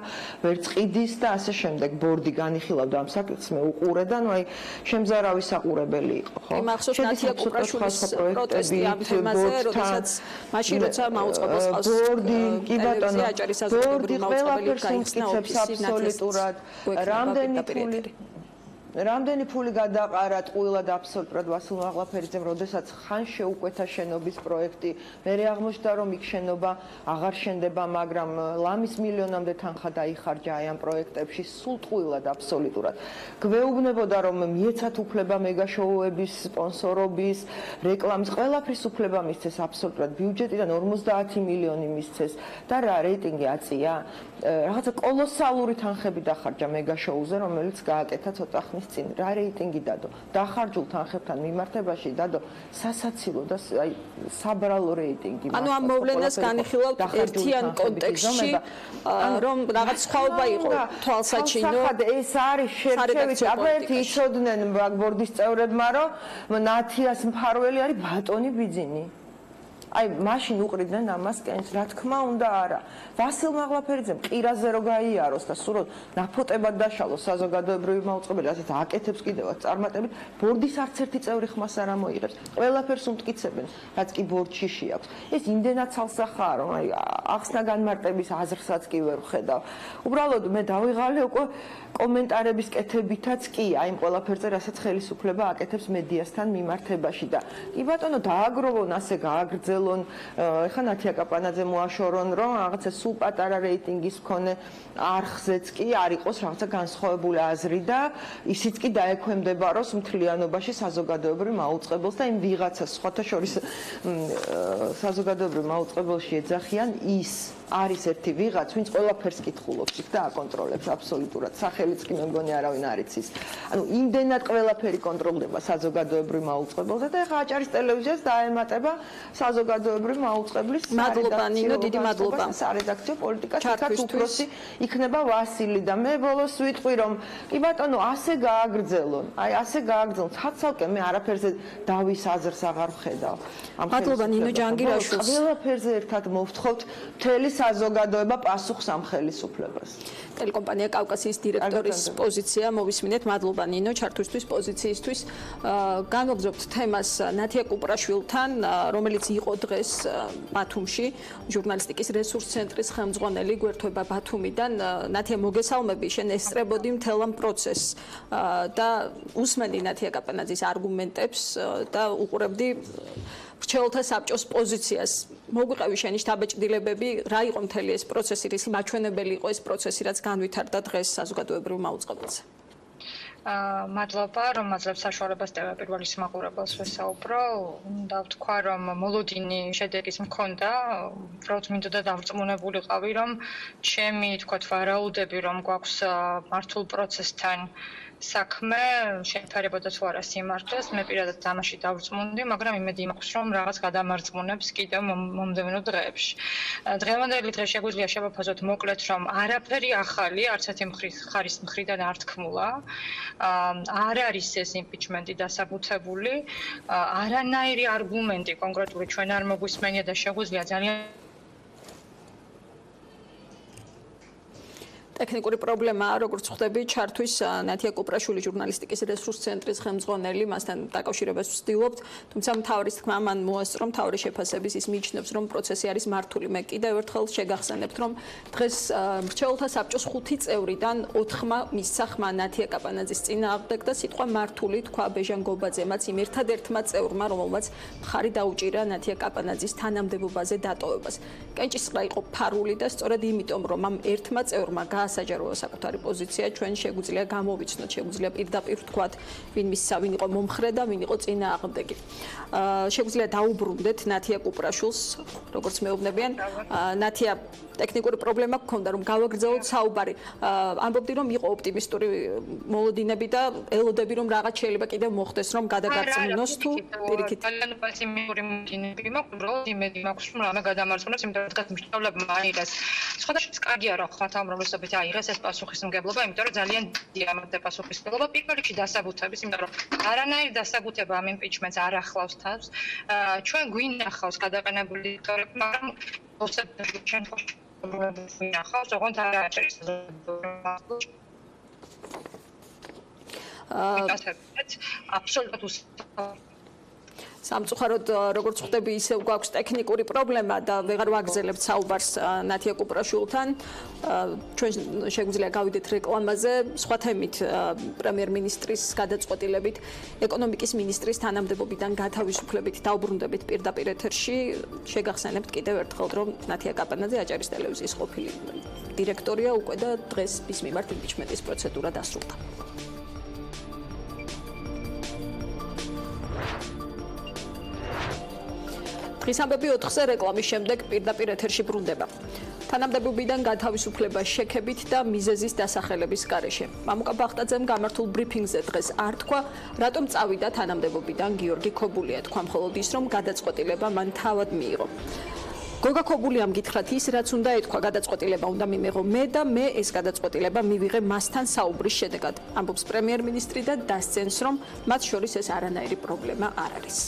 ვერ წყიდის და ასე შემდეგ. ბორდი განიხილავდა ამ საკითხს, მე უყურე და ნუ აი შემზარავი საყურებელი იყო, ხო? მახსოვს ნათია კუპრაშვილის პროტესტი ამ თემაზე, როდესაც მაშინ როცა მაუწყებელს ყავს ბორდი, კი ბატონო, აჭარის საზოგადოებრივი მაუწყებელი გაიხსნა ოფისი აბსოლუტურად რამდენი ფული გადაყარა ტყუილად აბსოლუტურად ვასილ მაღლაფერიძემ, როდესაც ხან შეუკვეთა შენობის პროექტი, მერე აღმოჩნდა რომ იქ შენობა აღარ შენდება, მაგრამ ლამის მილიონამდე თანხა დაიხარჯა აი ამ პროექტებში, სულ ტყუილად აბსოლუტურად. გვეუბნებოდა რომ მიეცათ უფლება მეგაშოუების, სპონსორობის, რეკლამის, ყველაფრის უფლება მისცეს აბსოლუტურად. ბიუჯეტიდან 50 მილიონი მისცეს და რა რეიტინგი აწია? რაღაცა კოლოსალური თანხები დახარჯა მეგაშოუზე, რომელიც გააკეთა ცოტა ხნის წინ. რა რეიტინგი დადო? დახარჯულ თანხებთან მიმართებაში დადო სასაცილო და აი საბრალო რეიტინგი. ანუ ამ მოვლენას განიხილავთ ერთიან კონტექსტში, რომ რაღაც სხვაობა იყო თვალსაჩინო. ეს არის შერჩევით, აბერტი იცოდნენ ბორდის წევრებმა, რომ ნათიას მფარველი არის ბატონი ბიძინი. აი მაშინ უყრიდნენ ამას კენს, რა თქმა უნდა არა. ვასილ მაღლაფერიძემ ყირაზე რო გაიაროს და სულ ნაფოტებად დაშალოს საზოგადოებრივი მაუწყებელი, ასეთ აკეთებს კიდევაც წარმატებით, ბორდის არც ერთი წევრი ხმას არ ამოიღებს. ყველაფერს უმტკიცებენ, რაც კი ბორდში შეაქვს. ეს იმდენად ცალსახაა, რომ აი ახსნა განმარტების აზრსაც კი ვერ ვხედავ. უბრალოდ მე დავიღალე უკვე კომენტარების კეთებითაც კი, აი იმ ყველაფერზე, რასაც ხელისუფლება აკეთებს მედიასთან მიმართებაში და კი ბატონო დააგროვონ, ასე გააგრძელონ, ეხლა ნათია კაპანაძე მოაშორონ, რომ რაღაცა სულ პატარა რეიტინგის მქონე არხზეც კი არ იყოს რაღაცა განსხვავებული აზრი და ისიც კი დაექვემდებაროს მთლიანობაში საზოგადოებრივ მაუწყებელს და იმ ვიღაცას სხვათა შორის საზოგადოებრივ მაუწყებელში ეძახიან ის არის ერთი ვიღაც, ვინც ყველაფერს კითხულობს და აკონტროლებს აბსოლუტურად. სახელიც კი მე მგონი არავინ არ იცის. ანუ იმდენად ყველაფერი კონტროლდება საზოგადოებრივ მაუწყებელზე და ეხლა აჭარის ტელევიზიას დაემატება საზოგადოებრივ მაუწყებლის მადლობა ნინო, დიდი მადლობა. სარედაქციო პოლიტიკას იქაც უფროსი იქნება ვასილი და მე ბოლოს ვიტყვი რომ კი ბატონო ასე გააგრძელონ. აი ასე გააგრძელონ. ცალკე მე არაფერზე დავის აზრს აღარ ვხედავ. მადლობა ნინო ჯანგირაშვილს. ყველაფერზე ერთად მოვთხოვთ მთელი საზოგადოება პასუხს ამ ხელისუფლებას. ტელეკომპანია კავკასიის დირექტორის პოზიცია მოვისმინეთ. მადლობა ნინო ჩართვისთვის პოზიციისთვის. განვაგრძობთ თემას ნათია კუპრაშვილთან, რომელიც იყო დღეს ბათუმში, ჟურნალისტიკის რესურს ცენტრის ხელმძღვანელი, გვერდება ბათუმიდან. ნათია, მოგესალმები, შენ ესწრებოდი მთელ ამ პროცესს და უსმენდი ნათია კაპანაძის არგუმენტებს და უყურებდი რჩეულთა საბჭოს პოზიციას. მოგვიყევი შენი შთაბეჭდილებები, რა იყო მთელი ეს პროცესი, რისი მაჩვენებელი იყო ეს პროცესი, რაც განვითარდა დღეს საზოგადოებრივ მაუწყებელზე. მადლობა, რომ მაძლევს საშუალებას Pirveli მაყურებელს ვესაუბრო. უნდა ვთქვა, რომ მოლოდინი შედეგის მქონდა, უბრალოდ მინდოდა დავწმუნებულიყავი, რომ ჩემი თქვათ ვარაუდები, რომ გვაქვს მართულ პროცესთან საქმე შეფერებოდა თუ არა სიმართლეს, მე პირადად თამაში დავწმუნდი, მაგრამ იმედი მაქვს, რომ რაღაც გადამარწმუნებს კიდევ მომდევნო დღეებში. დღევანდელი დღე შეგვიძლია შევაფასოთ მოკლედ, რომ არაფერი ახალი, არც ერთი მხარის მხრიდან არ თქმულა. არ არის ეს იმპიჩმენტი დასაბუთებული, არანაირი არგუმენტი კონკრეტული ჩვენ არ მოგვისმენია და შეგვიძლია ძალიან ტექნიკური პრობლემაა, როგორც ხვდები, ჩართვის ნათია კუპრაშვილი ჟურნალისტიკის რესურს ცენტრის ხელმძღვანელი, მასთან დაკავშირებას ვცდილობთ, თუმცა მთავრის თქმა მან მოასწრო მთავრის შეფასების ის მიიჩნევს, რომ პროცესი არის მართული. მე კიდევ ერთხელ შეგახსენებთ, რომ დღეს მრჩეველთა საბჭოს 5 წევრიდან 4-მა მისცა ხმა ნათია კაპანაძის წინააღმდეგ და სიტყვა მართული თქვა ბეჟანგობაძემაც იმ ერთადერთმა წევრმა, რომელმაც მხარი დაუჭირა ნათია კაპანაძის თანამდებობაზე დატოვებას. კენჭისყრა იყო ფარული და სწორედ იმიტომ, რომ ამ ერთმა წევრმა გაასაჯაროა საკუთარი პოზიცია, ჩვენ შეგვიძლია გამოვიცნოთ, შეგვიძლია პირდაპირ ვთქვათ, ვინ მისცა, ვინ იყო მომხრე და ვინ იყო წინააღმდეგი. შეგვიძლია დაუბრუნდეთ ნათია კუპრაშვილს, როგორც მეუბნებიან. ნათია ტექნიკური პრობლემა გქონდა, რომ გავაგრძელოთ საუბარი. ამბობდი, რომ იყო ოპტიმისტური მოლოდინები და ელოდები, რომ რაღაც შეიძლება კიდევ მოხდეს, რომ გადაგარწმუნოს თუ პირიქით. მოლოდინები მაქვს, უბრალოდ იმედი მაქვს, რომ რამე გადამარწმუნებს, იმიტომ რომ დღეს მშტაბლებმა აიღეს. სხვადასხვა კარგია რა ხმათ ამ რომელსაც აიღეს ეს პასუხისმგებლობა, იმიტომ რომ ძალიან დიდია ამ პასუხისმგებლობა. პირველ რიგში დასაბუთების, იმიტომ რომ არანაირი დასაბუთება ამ იმპიჩმენტს არ ახლავს თავს. ჩვენ გვინახავს გადაყენებული დიქტორები, მაგრამ ჩვენ გვინახავს, ოღონდ არ აჭერს. აბსოლუტურად სამწუხაროდ როგორც ხვდები ისევ გვაქვს ტექნიკური პრობლემა და ვეღარ ვაგრძელებთ საუბარს ნათია კუპრაშვილთან. ჩვენ შეგვიძლია გავიდეთ რეკლამაზე, სხვა თემით პრემიერ-მინისტრის გადაწყვეტილებით ეკონომიკის მინისტრის თანამდებობიდან გათავისუფლებით დაუბრუნდებით პირდაპირ ეთერში. შეგახსენებთ კიდევ ერთხელ, რომ ნათია კაპანაძე აჭარის ტელევიზიის ყოფილი დირექტორია უკვე და დღეს მის მიმართ იმპიჩმენტის პროცედურა დასრულდა. დღის ამბები 4-ზე რეკლამის შემდეგ პირდაპირ ეთერში ბრუნდება. თანამდებობიდან გათავისუფლება შექებით და მიზეზის დასახელების გარეშე. მამუკა ბახტაძემ გამართულ ბრიფინგზე დღეს არ თქვა, რატომ წავიდა თანამდებობიდან გიორგი ქობულია. თქვა მხოლოდ ის, რომ გადაწყვეტილება მან თავად მიიღო. გოგა ქობულიამ გითხრათ ის, რაც უნდა ეთქვა, გადაწყვეტილება უნდა მიმეღო მე და მე ეს გადაწყვეტილება მივიღე მასთან საუბრის შედეგად. ამბობს პრემიერ-მინისტრი და დასცენს, რომ მათ შორის ეს არანაირი პრობლემა არ არის.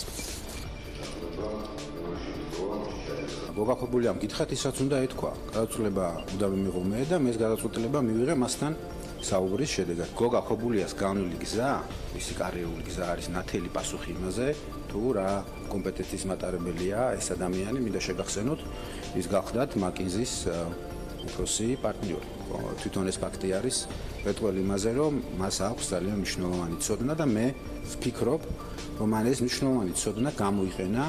გოგა ქობულიამ გითხრათ ისაც უნდა ეთქვა, გადაწყვეტილება უნდა მიმიღო მე და მე ეს გადაწყვეტილება მივიღე მასთან საუბრის შედეგად. გოგა ქობულიას განვლილი გზა, მისი კარიერული გზა არის ნათელი პასუხი იმაზე, თუ რა კომპეტენციის მატარებელია ეს ადამიანი, მინდა შეგახსენოთ, ის გახლდათ მაკინზის უფროსი პარტნიორი. თვითონ ეს ფაქტი არის მეტყველი იმაზე, რომ მას აქვს ძალიან მნიშვნელოვანი ცოდნა და მე ვფიქრობ, რომ მან ეს მნიშვნელოვანი ცოდნა გამოიყენა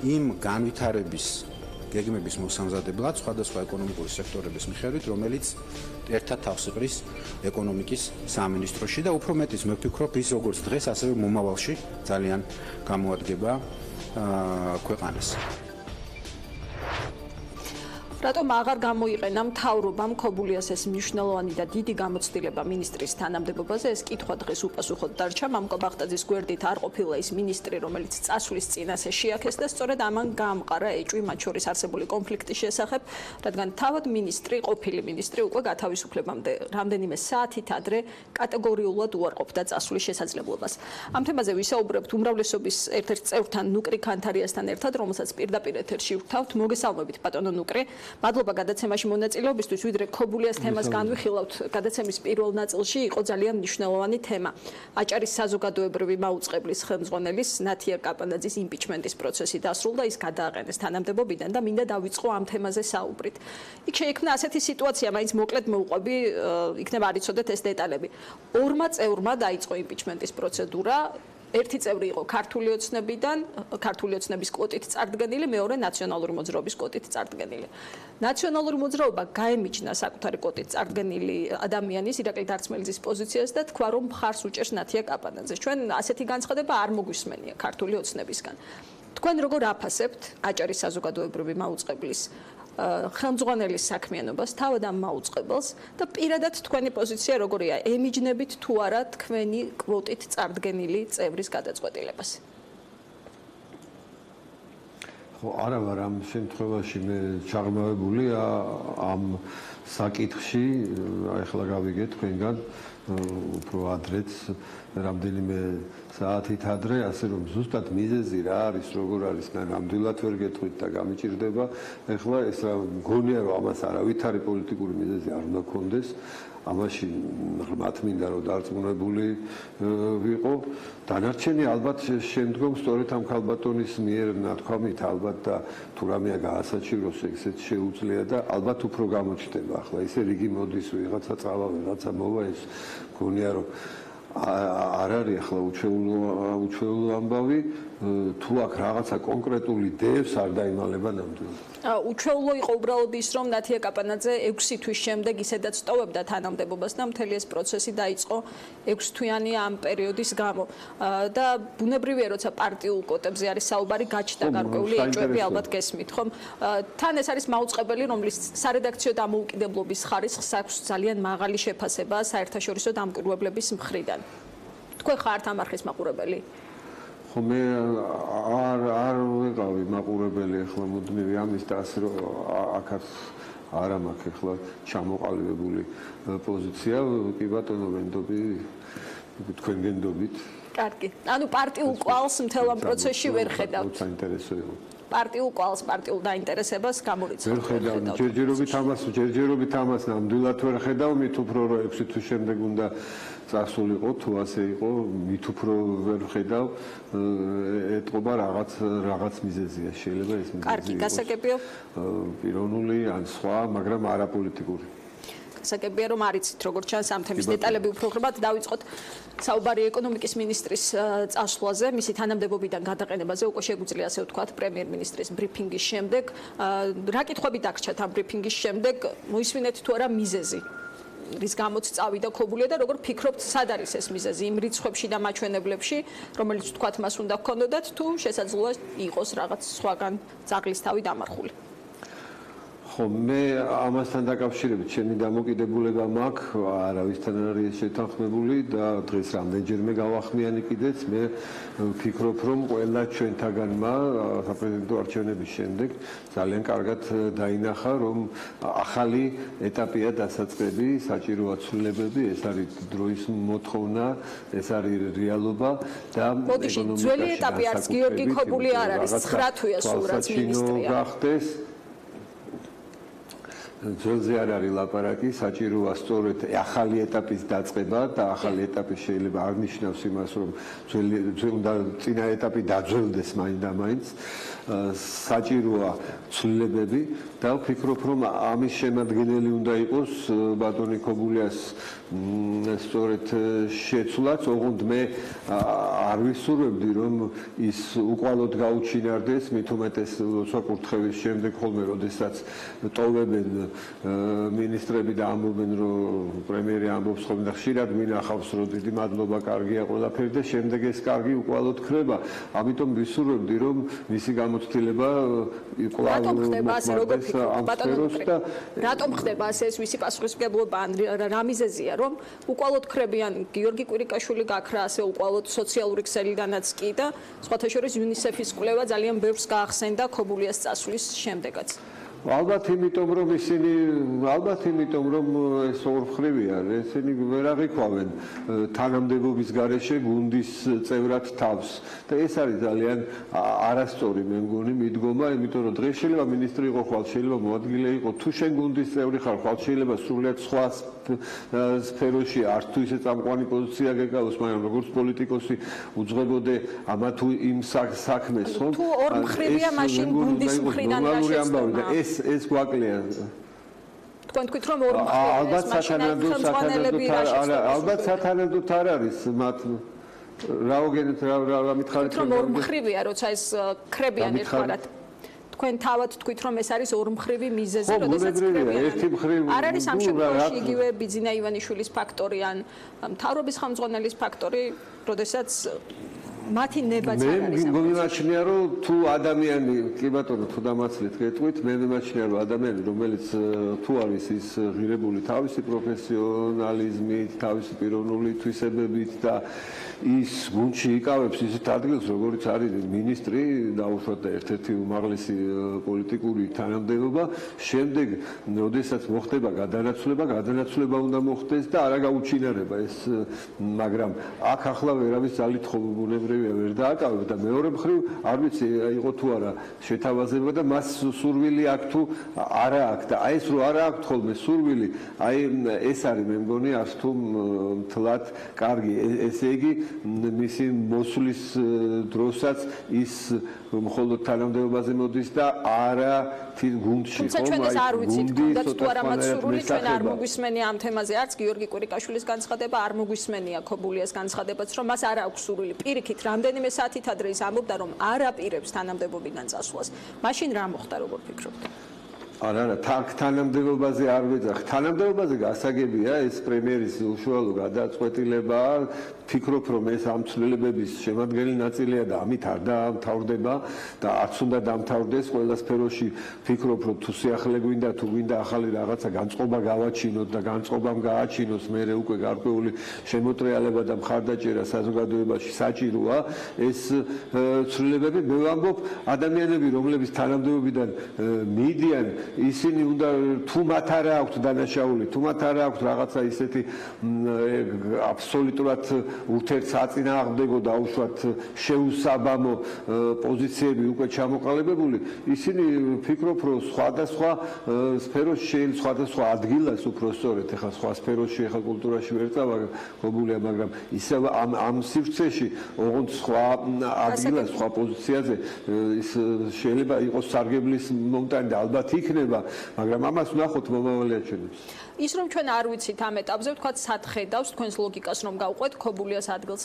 იმ განვითარების გეგმების მოსამზადებლად სხვადასხვა ეკონომიკური სექტორების მიხედვით, რომელიც ერთად თავს იყრის ეკონომიკის სამინისტროში და უფრო მეტიც მე ვფიქრობ, ის როგორც დღეს, ასევე მომავალში ძალიან გამოადგება ქვეყანას. რატომ აღარ გამოიყენა მთავრობამ ქობულიას ეს მნიშვნელოვანი და დიდი გამოცდილება მინისტრის თანამდებობაზე? ეს კითხვა დღეს უპასუხოდ დარჩა. მამუკა ბახტაძის გვერდით არ ყოფილა ის მინისტრი, რომელიც წასვლის წინას შეაქეს და სწორედ ამან გაამყარა ეჭვი მათ შორის არსებული კონფლიქტის შესახებ, რადგან თავად ყოფილი მინისტრი უკვე გათავისუფლებამდე რამდენიმე საათით ადრე კატეგორიულად უარყოფდა წასვლის შესაძლებლობას. ამ თემაზე ვისაუბრებთ უმრავლესობის ერთ-ერთ წევრთან ნუკრი ქანთარიასთან ერთად, რომელსაც პირდაპირ ეთერში ვთავთ. მოგესალმებით ბატონო ნუკრი. მადლობა გადაცემაში მონაწილეობისთვის, ვიდრე ქობულიას თემას განვიხილავთ, გადაცემის პირველ ნაწილში იყო ძალიან მნიშვნელოვანი თემა. აჭარის საზოგადოებრივი მაუწყებლის ხელმძღვანელის ნათია კაპანაძის იმპიჩმენტის პროცესი დასრულდა, ის გადააყენეს თანამდებობიდან და მინდა დავიწყო ამ თემაზე საუბრით. იქ შეიქმნა ასეთი სიტუაცია, მაინც მოკლედ მოვყვები, იქნება არ იცოდეთ ეს დეტალები. ორმა წევრმა დაიწყო იმპიჩმენტის პროცედურა. ერთი წევრი იყო ქართული ოცნების კვოტით წარდგენილი, მეორე ნაციონალური მოძრაობის კვოტით წარდგენილი. ნაციონალური მოძრაობა გაემიჯნა საკუთარი კვოტით წარდგენილი ადამიანის ირაკლი დარწმელიძის პოზიციას და თქვა, რომ მხარს უჭერს ნათია კაპანაძეს. ჩვენ ასეთი განცხადება არ მოგვისმენია ქართული ოცნებისგან. თქვენ როგორ აფასებთ აჭარის საზოგადოებრივი მაუწყებლის ხელმძღვანელის საქმიანობას, თავად ამ მაუწყებელს და პირადად თქვენი პოზიცია როგორია? ემიჯნებით თუ არა თქვენი კვოტით წარდგენილი წევრის გადაწყვეტილებას? ხო, არა ვარ ამ შემთხვევაში მე ჩაღრმავებული ამ საკითხში, ახლა გავიგე თქვენგან, უფრო ადრეც რამდენიმე საათით ადრე, ასე რომ ზუსტად მიზეზი რა არის, როგორ არის, ნამდვილად ვერ გეტყვით და გამიჭირდება. ეხლა ეს რა მგონია რომ ამას არავითარი პოლიტიკური მიზეზი არ უნდა გქონდეს. ამაში მათ მინდა რომ დარწმუნებული ვიყო. დანარჩენი ალბათ შემდგომ სწორედ ამ ქალბატონის მიერ ნათქვამით ალბათ და თუ რამეა გაასაჩივროს ეგეც შეუძლია და ალბათ უფრო გამოჩნდება. ახლა ესე რიგი მოდის ვიღაცა წავა, ვიღაცა მოვა ეს მგონია რომ არ არის ახლა უჩვეულო ამბავი თუ აქ რაღაცა კონკრეტული დევს არ დაიმალება ნამდვილად. უჩვეულო იყო უბრალოდ ის, რომ ნათია კაპანაძე 6 თვის შემდეგ ისედაც ტოვებდა თანამდებობას და მთელი ეს პროცესი დაიწყო 6 თვიანი ამ პერიოდის გამო. და ბუნებრივია, როცა პარტიულ კოტებზე არის საუბარი, გაჩნდა გარკვეული ეჭვები ალბათ გესმით, ხომ? თან ეს არის მაუწყებელი, რომლის სარედაქციო დამოუკიდებლობის ხარისხს აქვს ძალიან მაღალი შეფასება საერთაშორისო დამკვირვებლების მხრიდან. თქვენ ხართ ამ არხის მაყურებელი? ხო მე არ ვიყავი მაყურებელი ახლა მუდმივი ამის და ასე რომ აქაც არა მაქვს ახლა ჩამოყალიბებული პოზიცია კი ბატონო ვენდობი თქვენ გენდობით კარგი ანუ პარტიულ კვალს მთელ ამ პროცესში ვერ ხედავთ საინტერესო იყო პარტიულ კვალს პარტიულ დაინტერესებას გამორიცხავთ ვერ ხედავ ჯერჯერობით ამას ნამდვილად ვერ ხედავ მით უფრო რომ 6 თვის შემდეგ უნდა წასულიყო თუ ასე იყო მით უფრო ვერ ხედავ ეთყობა რაღაც მიზეზია შეიძლება ეს მიზეზი კარგი გასაგებია პიროვნული ან სხვა მაგრამ არა პოლიტიკური გასაგებია რომ არიცით როგორც ჩანს ამ თემის დეტალები უფრო ხრობად დავიწყოთ საუბარი ეკონომიკის მინისტრის წასვლაზე მისი თანამდებობიდან გადაყენებაზე უკვე შეგვიძლია ასე ვთქვათ პრემიერ-მინისტრის ბრიფინგის შემდეგ რა კითხვები დაგრჩათ ამ ბრიფინგის შემდეგ მოისმინეთ თუ არა მიზეზი რის გამოც წავიდა ქობულია და როგორ ფიქრობთ სად არის ეს მიზეზი იმ რიცხვებში და მაჩვენებლებში რომელიც ვთქვათ მას უნდა გქონოდათ თუ შესაძლოა იყოს რაღაც სხვაგან ძაღლის თავი დამარხული ხო მე ამასთან დაკავშირებით ჩემი დამოკიდებულება მაქვს არავისთან არ არის შეთანხმებული და დღეს რამდენჯერმე გავახმიანი კიდეც მე ვფიქრობ რომ ყველა ჩვენთაგანმა საპრეზიდენტო არჩევნების შემდეგ ძალიან კარგად დაინახა რომ ახალი ეტაპია დასაწყები საჭიროა ცვლილებები ეს არის დროის მოთხოვნა ეს არის რეალობა და მოდიში ძველი ეტაპი არც გიორგი ქობული არ არის 9 თვეა სულ რაც მინისტრია გახდეს ძველზე არ არის ლაპარაკი, საჭიროა სწორედ ახალი ეტაპის დაწყება და ახალი ეტაპი შეიძლება არ ნიშნავს იმას, რომ წინა ეტაპი დაძველდეს მაინდა-მაინც. საჭიროა ცვლილებები და ვფიქრობ, რომ ამის შემადგენელი უნდა იყოს ბატონი ქობულიას სწორედ შეცვლაც, ოღონდ მე არ ვისურვებდი, რომ ის უყვალოდ გაუჩინარდეს, მით უმეტეს როცა კურთხევის შემდეგ ხოლმე, როდესაც ტოვებენ მინისტრები და ამბობენ, რომ პრემიერი ამბობს ხოლმე და ხშირად მინახავს, რომ დიდი მადლობა, კარგია ყველაფერი და შემდეგ ეს კარგი უყვალოდ ხდება. ამიტომ ვისურვებდი, რომ მისი გამოცდილება რატომ ხდება ასე როგორ ფიქრობთ ბატონო ნუკრი რატომ ხდება ასე ეს ვისი პასუხისმგებლობა ან რა მიზეზია რომ უყვალოდ ხრებიან გიორგი კვირიკაშვილი გაქრა ასე უყვალოდ სოციალური ქსელიდანაც კი და სხვათა შორის UNICEF-ის კვლევა ძალიან ბევრს გაახსენდა ქობულიას წასვლის შემდეგაც ალბათ იმიტომ რომ ეს ორმხრივია ესენი ვერ აღიქვავენ თანამდებობის გარეშე გუნდის წევრად თავს და ეს არის ძალიან არასწორი მე მგონი მიდგომა იმიტომ რომ დღეს შეიძლება მინისტრი იყო ხვალ შეიძლება მოადგილე იყო თუ შენ გუნდის წევრი ხარ ხვალ შეიძლება სრულიად სხვა სფეროში არ თუ ისე წამყვანი პოზიცია გეკავოს მაგრამ როგორც პოლიტიკოსი უძღვებოდე ამა თუ იმ საქმეს ხო თუ ორმხრივია მაშინ გუნდის მხრიდან რა შეცდომა ეს გვაკლია თქვენ თქვით რომ ალბათ სათანადოდ არ არის მათ რაოგენით რა მითხარით რომ ორმხრივია როცა ეს ხრებიან ერთგვარად თქვენ თავად თქვით რომ ეს არის ორმხრივი მიზეზი როდესაც ხრებიან არ არის ამ შემთხვევაში იგივე ბიძინა ივანიშვილის ფაქტორი ან მთავრობის ხელმძღვანელის ფაქტორი როდესაც მათი ნება არ არის. მე მიმაჩნია რომ თუ ადამიანი, კი ბატონო, თუ დამაცლეთ გეტყვით, მე მიმაჩნია რომ ადამიანი, რომელიც თუ არის ის ღირებული თავისი პროფესიონალიზმით, თავისი პიროვნული თვისებებით და ის გუნდში იკავებს ისეთ ადგილს, როგორც არის მინისტრი, დაუშვათ და ერთ-ერთი უმაღლესი პოლიტიკური თანამდებობა, შემდეგ, როდესაც მოხდება გადანაცვლება უნდა მოხდეს და არა გაუჩინარება ეს, მაგრამ აქ ახლა ვერავის ძალით ხობუნებრივია ვერ დააკავებ და მეორე მხრივ არ ვიცი იყო თუ არა შეთავაზება და მას სურვილი აქვს თუ არა აქვს და აი ეს რო არა აქვს ხოლმე სურვილი, აი ეს არის მე მგონი არც თუ მთლად კარგი, ესე იგი მისი მოსვლის დროსაც ის მხოლოდ თანამდებობაზე მოდის და არა თინ გუნდში. თუმცა ჩვენ ეს არ ვიცით, თუნდაც თუ არა მათ სურვილი, ჩვენ არ მოგვისმენია ამ თემაზე არც გიორგი კვირიკაშვილის განცხადება, არ მოგვისმენია ქობულიას განცხადებაც, რომ მას არ აქვს სურვილი. პირიქით, რამდენიმე საათით ადრე ის ამბობდა, რომ არ აპირებს თანამდებობიდან წასვლას. მაშინ რა მოხდა, როგორ ფიქრობთ? არა, თანამდებობაზე არ ვეძახ. თანამდებობაზე გასაგებია ეს პრემიერის უშუალო გადაწყვეტილება. ფიქრობ, რომ ეს ამ ცვლილებების შემადგენელი ნაწილია და ამით არ დამთავრდება და არც უნდა დამთავრდეს ყველა სფეროში. ფიქრობ, რომ თუ სიახლე გვინდა, თუ გვინდა ახალი რაღაცა განწყობა გავაჩინოთ და განწყობამ გააჩინოს, მერე უკვე გარკვეული შემოტრიალება და მხარდაჭერა საზოგადოებაში საჭიროა. ეს ცვლილებები მე ვამბობ, ადამიანები, რომლებიც თანამდებობიდან მიდიან, ისინი უნდა თუ მათ არა აქვთ დანაშაული, თუ მათ არა აქვთ რაღაცა ისეთი აბსოლუტურად ურთიერთსაწინააღმდეგო და უშუალოდ შეუსაბამო პოზიციები უკვე ჩამოყალიბებული, ისინი ფიქრობ, რომ სხვადასხვა სფეროში, სხვადასხვა ადგილას უფრო სწორედ, ეხლა სხვა სფეროში, ეხლა კულტურაში ვერ წავა ქობულია, მაგრამ ისევ ამ სივრცეში, ოღონდ სხვა ადგილას, სხვა პოზიციაზე ის შეიძლება იყოს სარგებლის მომტანი და ალბათ იქნება, მაგრამ ამას ვნახოთ მომავალი აჩვენებს. ის რომ ჩვენ არ ვიცით ამ ეტაპზე, ვთქვათ, სად ხედავს თქვენს ლოგიკას, რომ გავყვეთ ქობულიას ადგილს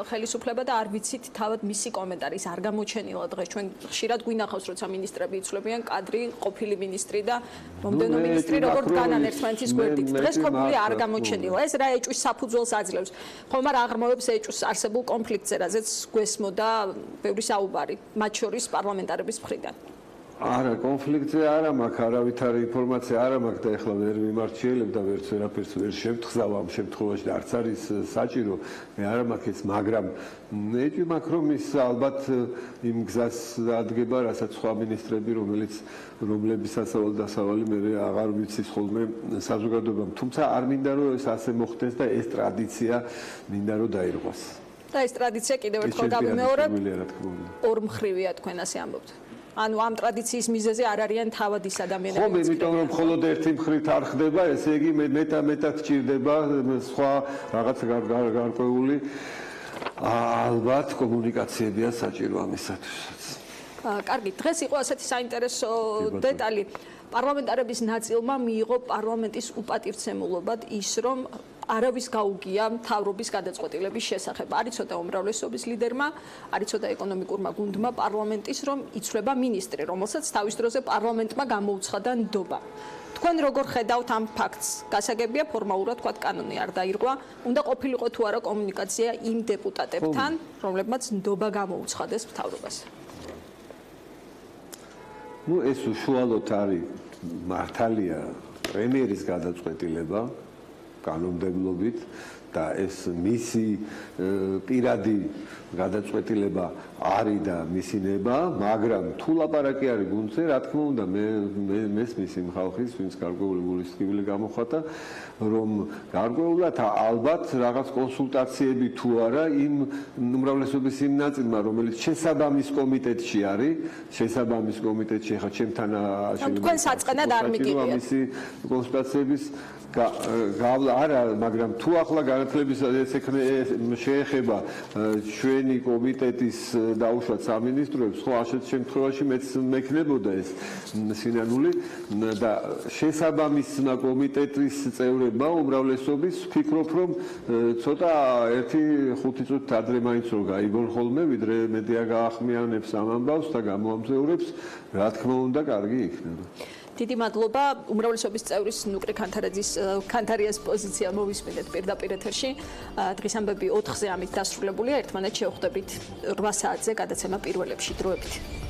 ხელისუფლება და არ ვიცით თავად მისი კომენტარი, ის არ გამოჩენილა დღეს. ჩვენ ხშირად გვინახავს, როცა მინისტრები იცვლებიან კადრი, ყოფილი მინისტრი და მომდენო მინისტრი როგორ დგანან ერთმანეთის გვერდით. დღეს ქობულია არ გამოჩენილა. ეს რა ეჭვის საფუძველს აძლევს? ხომ არ აღმოებს ეჭვის არსებულ კონფლიქტზე, რაზეც გვესმოდა ბევრი საუბარი, მათ შორის პარლამენტარების მხრიდან. არა, კონფლიქტზე არა მაქვს, არავითარი ინფორმაცია არა მაქვს და ეხლა ვერ მიმარჩიელებ და ვერც ვერაფერს ვერ შევთხზავ ამ შემთხვევაში და არც არის საჭირო, მე არა მაქვს ეს, მაგრამ ეჭვი მაქვს, რომ ის ალბათ იმ გზას ადგება, რასაც სხვა მინისტრები, რომლების დასავალი მე აღარ ვიცის ხოლმე საზოგადოებამ, თუმცა არ მინდა რომ ეს ასე მოხდეს და ეს ტრადიცია მინდა რომ დაირღვას. და ეს ტრადიცია კიდევ ერთხელ გავიმეორებ, ორმხრივია თქვენ ასე ამბობთ. ანუ ამ ტრადიციის მიზეზი არ არიან თავად ის ადამიანები. ხო, იმიტომ რომ მხოლოდ ერთი მხრივ არ ხდება, ესე იგი მეტად ჭირდება სხვა რაღაც გარკვეული ალბათ კომუნიკაციებია საჭირო ამისათვისაც. კარგი, დღეს იყო ასეთი საინტერესო დეტალი. პარლამენტარების ნაწილმა მიიღო პარლამენტის უპატივცემულობად ის, რომ არავის გაუგია მთავრობის გადაწყვეტილების შესახებ. არ იცოდა უმრავლესობის ლიდერმა, არ იცოდა ეკონომიკურმა გუნდმა პარლამენტის, რომ იცვლება მინისტრი, რომელსაც თავის დროზე პარლამენტმა გამოუცხადა ნდობა. თქვენ როგორ ხედავთ ამ ფაქტს? გასაგებია ფორმალურად თქვა კანონი არ დაირღვა, უნდა ყოფილიყო თუ არა კომუნიკაცია იმ დეპუტატებთან, რომლებმაც ნდობა გამოუცხადეს მთავრობას. ეს უშუალოდ არის მართალია პრემიერის გადაწყვეტილება კანონმდებლობით და ეს მისი პირადი გადაწყვეტილება არის და მისი ნება, მაგრამ თუ ლაპარაკი არის გუნდზე, რა თქმა უნდა, მესმის იმ ხალხის, ვინც გარკვეული გულისხმობილი გამოხატა, რომ გარკვეულად ალბათ რაღაც კონსულტაციები თუ არა იმ უმრავლესობის იმ ნაწილმა, რომელიც შესაბამის კომიტეტში არის, ახლა ჩემთან თქვენ საწყენად არ მიგიგიათ მისი კონსულტაციების არა, მაგრამ თუ ახლა განათლების შეეხება ჩვენი კომიტეტის დაუშვათ სამინისტროებს, ხო ასეთ შემთხვევაში მეც მექნებოდა ეს სინანული და შესაბამის კომიტეტის წევრებმა უმრავლესობის ვფიქრობ, რომ ცოტა 1-5 წუთით ადრე მაინც რომ გაიგონ ხოლმე, ვიდრე მედია გაახმიანებს ამ ამბავს და გამოამძლევრებს, რა თქმა უნდა, კარგი იქნება. დიდი მადლობა. უმრავლესობის წევრის ნუკრი ქანთარიას პოზიცია მოვისმინეთ პირდაპირ ეთერში. დღის ამბები 4-ზე ამით დასრულებულია. ერთმანეთს შევხვდებით 8 საათზე გადაცემა პირველებში დროებით.